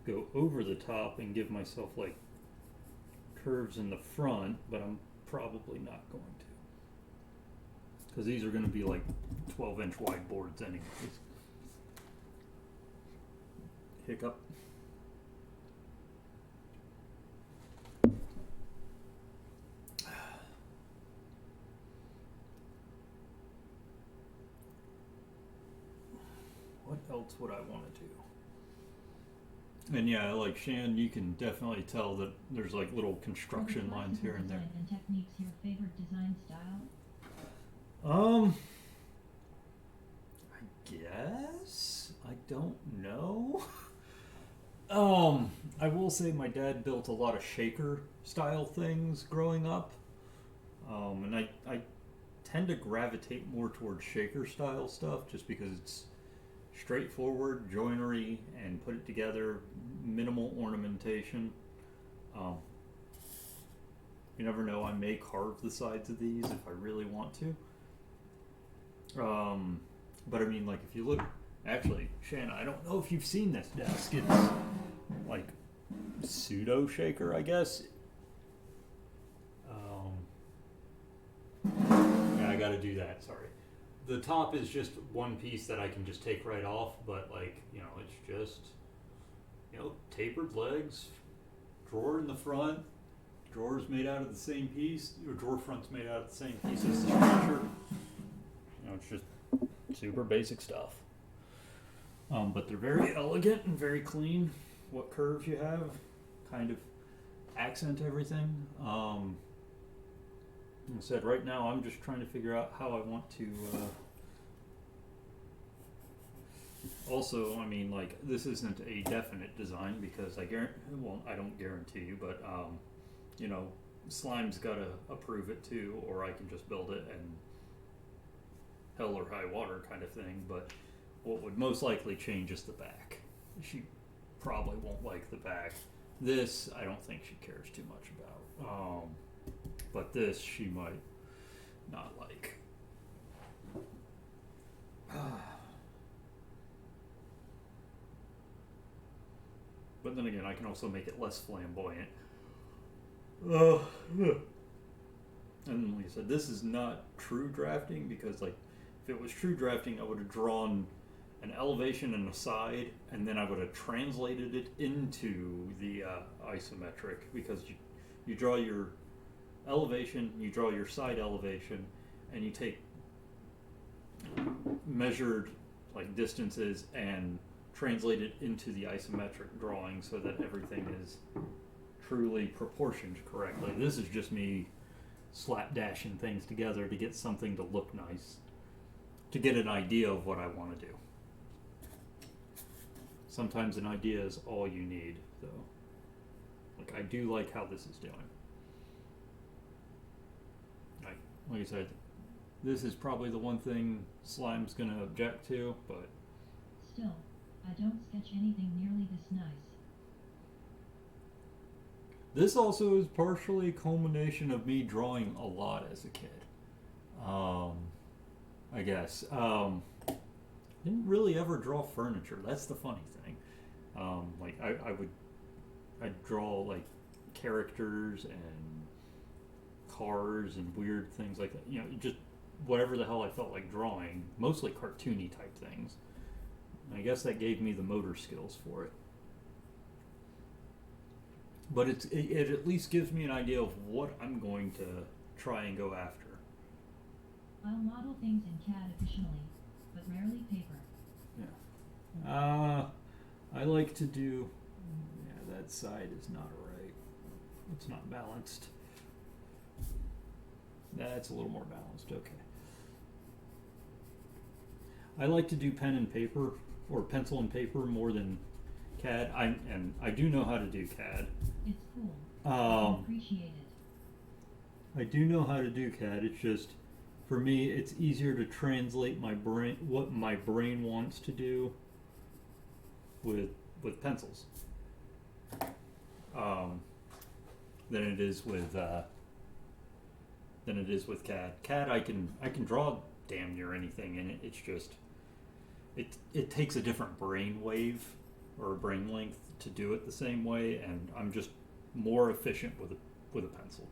go over the top and give myself like curves in the front, but I'm probably not going to, because these are going to be like 12-inch wide boards anyways. Hiccup. What else would I want to do? And yeah, like Shan, you can definitely tell that there's like little construction lines here and there. And techniques, your favorite design style? I guess I don't know. I will say my dad built a lot of shaker style things growing up, and I tend to gravitate more towards shaker style stuff just because it's straightforward joinery and put it together, minimal ornamentation. You never know, I may carve the sides of these if I really want to. But I mean, like, if you look, actually, Shanna, I don't know if you've seen this desk. It's like pseudo shaker, I guess. Yeah, I got to do that. Sorry. The top is just one piece that I can just take right off, but like, it's just, tapered legs, drawer in the front, drawers made out of the same piece, or drawer fronts made out of the same piece as the structure. It's just super basic stuff. But they're very elegant and very clean. What curves you have kind of accent everything. Like I said, right now I'm just trying to figure out how I want to. Also, I mean, like, this isn't a definite design because I don't guarantee you, but Slime's got to approve it too, or I can just build it and hell or high water kind of thing. But what would most likely change is the back. She probably won't like the back. This, I don't think she cares too much about. But this, she might not like. But then again, I can also make it less flamboyant. And like I said, this is not true drafting because, like, if it was true drafting, I would have drawn an elevation and a side, and then I would have translated it into the isometric, because you draw your elevation, you draw your side elevation, and you take measured like distances and translate it into the isometric drawing so that everything is truly proportioned correctly. This is just me slapdashing things together to get something to look nice, to get an idea of what I want to do. Sometimes an idea is all you need, though. Like, I do like how this is doing. Like I said, this is probably the one thing Slime's going to object to, but... Still, I don't sketch anything nearly this nice. This also is partially a culmination of me drawing a lot as a kid. I guess. Didn't really ever draw furniture. That's the funny thing. Like, I'd draw, like, characters and cars and weird things like that. Just whatever the hell I felt like drawing. Mostly cartoony type things. And I guess that gave me the motor skills for it. But it at least gives me an idea of what I'm going to try and go after. I'll model things in CAD efficiently, but rarely paper. Yeah. I like to do... Yeah, that side is not right. It's not balanced. That's a little more balanced, okay. I like to do pen and paper, or pencil and paper, more than CAD. I do know how to do CAD. It's cool. I appreciate it. I do know how to do CAD. It's just, for me, it's easier to translate what my brain wants to do with pencils than it is with CAD. CAD, I can draw damn near anything in it. It's just it takes a different brain wave or a brain length to do it the same way, and I'm just more efficient with a pencil.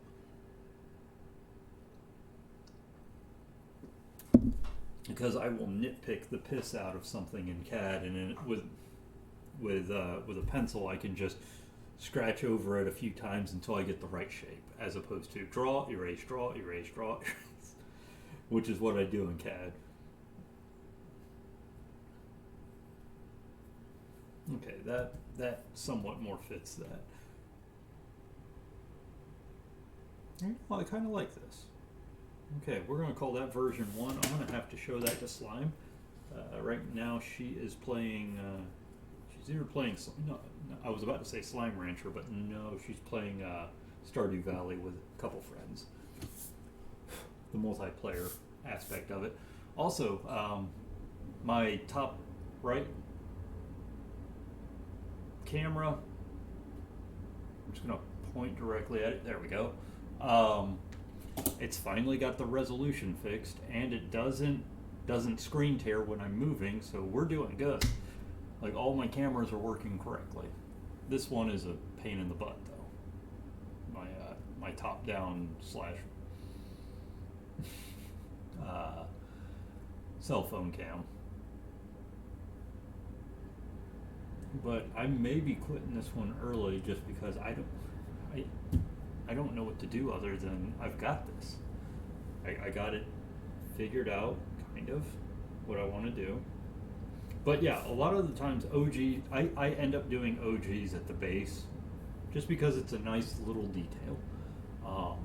Because I will nitpick the piss out of something in CAD, and with a pencil I can just scratch over it a few times until I get the right shape, as opposed to draw, erase, draw, erase, draw, erase, which is what I do in CAD. Okay, that somewhat more fits that. Well, I kind of like this. Okay, we're going to call that version 1. I'm going to have to show that to Slime. Right now she is playing, she's either playing, no, I was about to say Slime Rancher, but no, she's playing Stardew Valley with a couple friends. The multiplayer aspect of it. Also, my top right camera, I'm just going to point directly at it. There we go. It's finally got the resolution fixed, and it doesn't screen tear when I'm moving, so we're doing good. Like, all my cameras are working correctly. This one is a pain in the butt, though. My top down slash cell phone cam. But I may be quitting this one early just because I don't know what to do other than I've got this. I got it figured out, kind of, what I want to do. But yeah, a lot of the times I end up doing OGs at the base just because it's a nice little detail.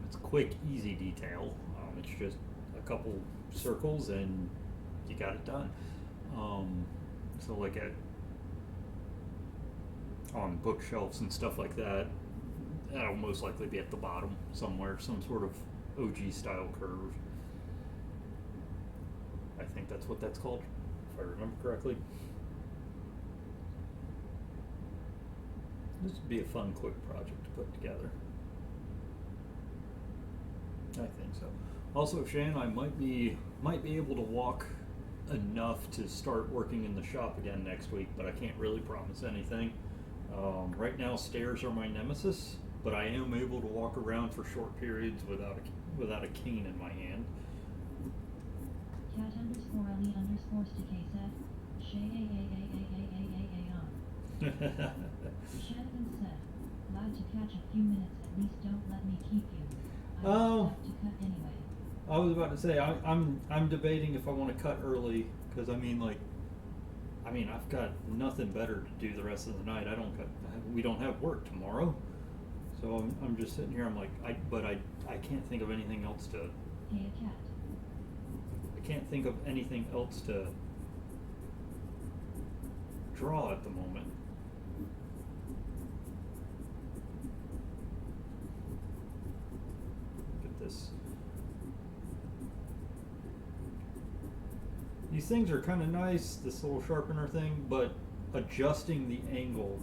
It's a quick, easy detail. It's just a couple circles and you got it done. So like on bookshelves and stuff like that, that'll most likely be at the bottom somewhere, some sort of OG style curve. I think that's what that's called, if I remember correctly. This would be a fun, quick project to put together. I think so. Also, Shane, I might be able to walk enough to start working in the shop again next week, but I can't really promise anything. Right now, stairs are my nemesis, but I am able to walk around for short periods without a cane in my hand. Cat underscore Ellie underscore Stikay said, Shay on. Shannon said, glad to catch a few minutes, at least don't let me keep you. I have to cut anyway. I was about to say I'm debating if I want to cut early because I've got nothing better to do the rest of the night. We don't have work tomorrow, so I'm just sitting here. I'm like I can't think of anything else to. Hey, a cat. I can't think of anything else to draw at the moment. Look at this. These things are kind of nice, this little sharpener thing, but adjusting the angle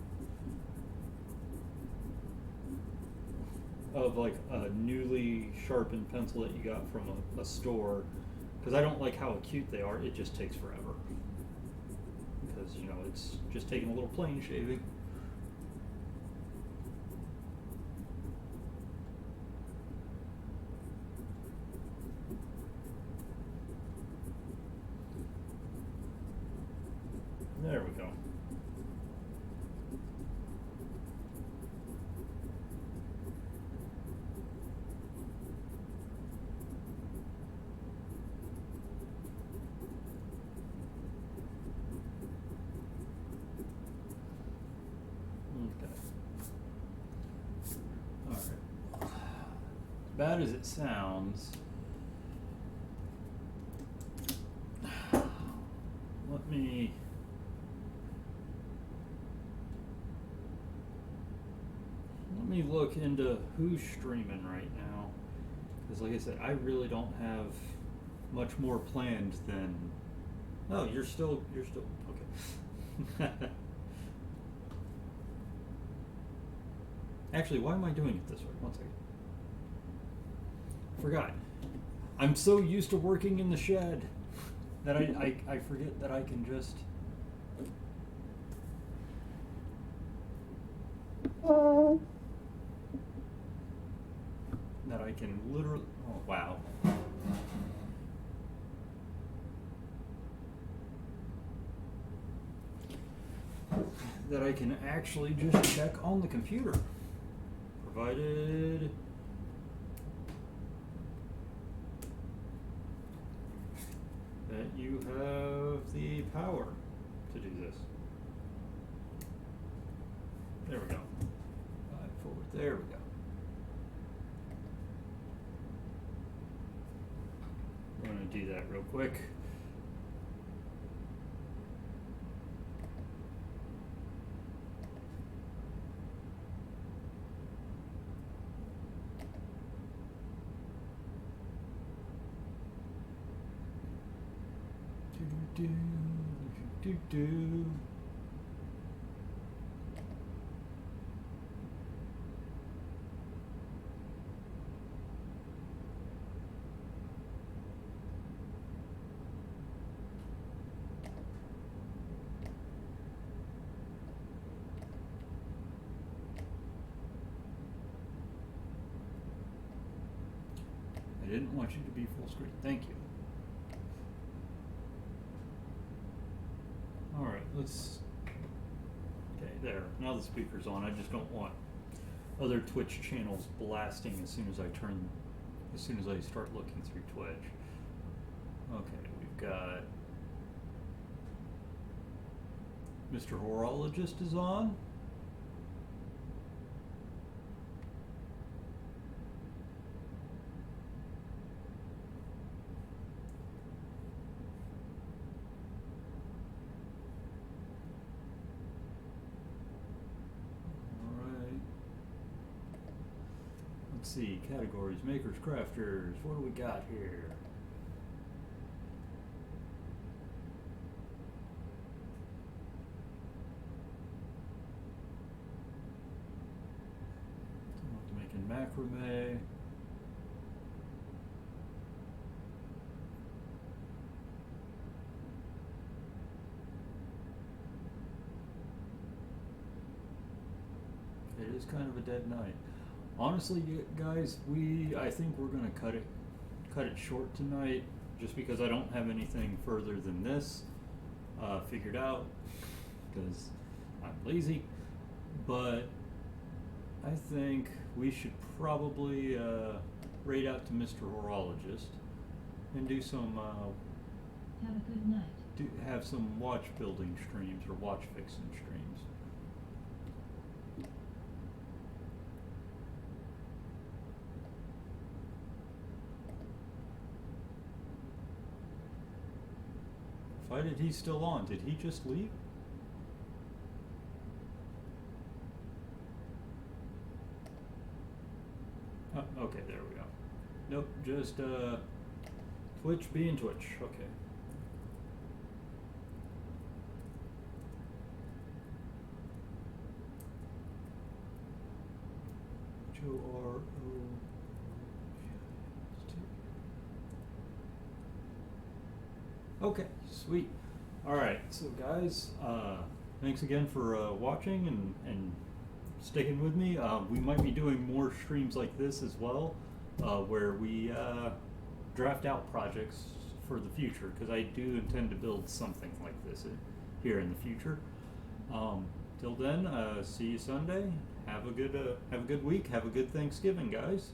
of like a newly sharpened pencil that you got from a store, because I don't like how acute they are, it just takes forever. Because, it's just taking a little plane shaving. There we go. Okay. All right. As bad as it sounds, let me look into who's streaming right now, because like I said, I really don't have much more planned than. Oh, you're still okay. Actually, why am I doing it this way? One second. Forgot. I'm so used to working in the shed that I forget that I can just. That I can literally. Oh, wow. That I can actually just check on the computer. Provided. That you have the power to do this. There we go. 5 forward. There we go. I'm going to do that real quick. Do. I didn't want you to be full screen. Thank you. let's. Okay, there. Now the speaker's on. I just don't want other Twitch channels blasting as soon as I start looking through Twitch. Okay, we've got Mr. Horologist is on. Alright. Let's see, categories, makers, crafters, what do we got here? Making macrame. It is kind of a dead night. Honestly, guys, I think we're gonna cut it short tonight, just because I don't have anything further than this figured out, because I'm lazy. But I think we should probably raid out to Mr. Horologist and do some Have a good night. have some watch building streams or watch fixing streams. Why did he still on? Did he just leave? Oh, okay, there we go. Nope, just Twitch being Twitch. Okay. H-O-R-O. Okay, sweet. Alright, so guys, thanks again for watching and sticking with me. We might be doing more streams like this as well, where we draft out projects for the future, because I do intend to build something like this here in the future. Till then, see you Sunday. Have a good week. Have a good Thanksgiving, guys.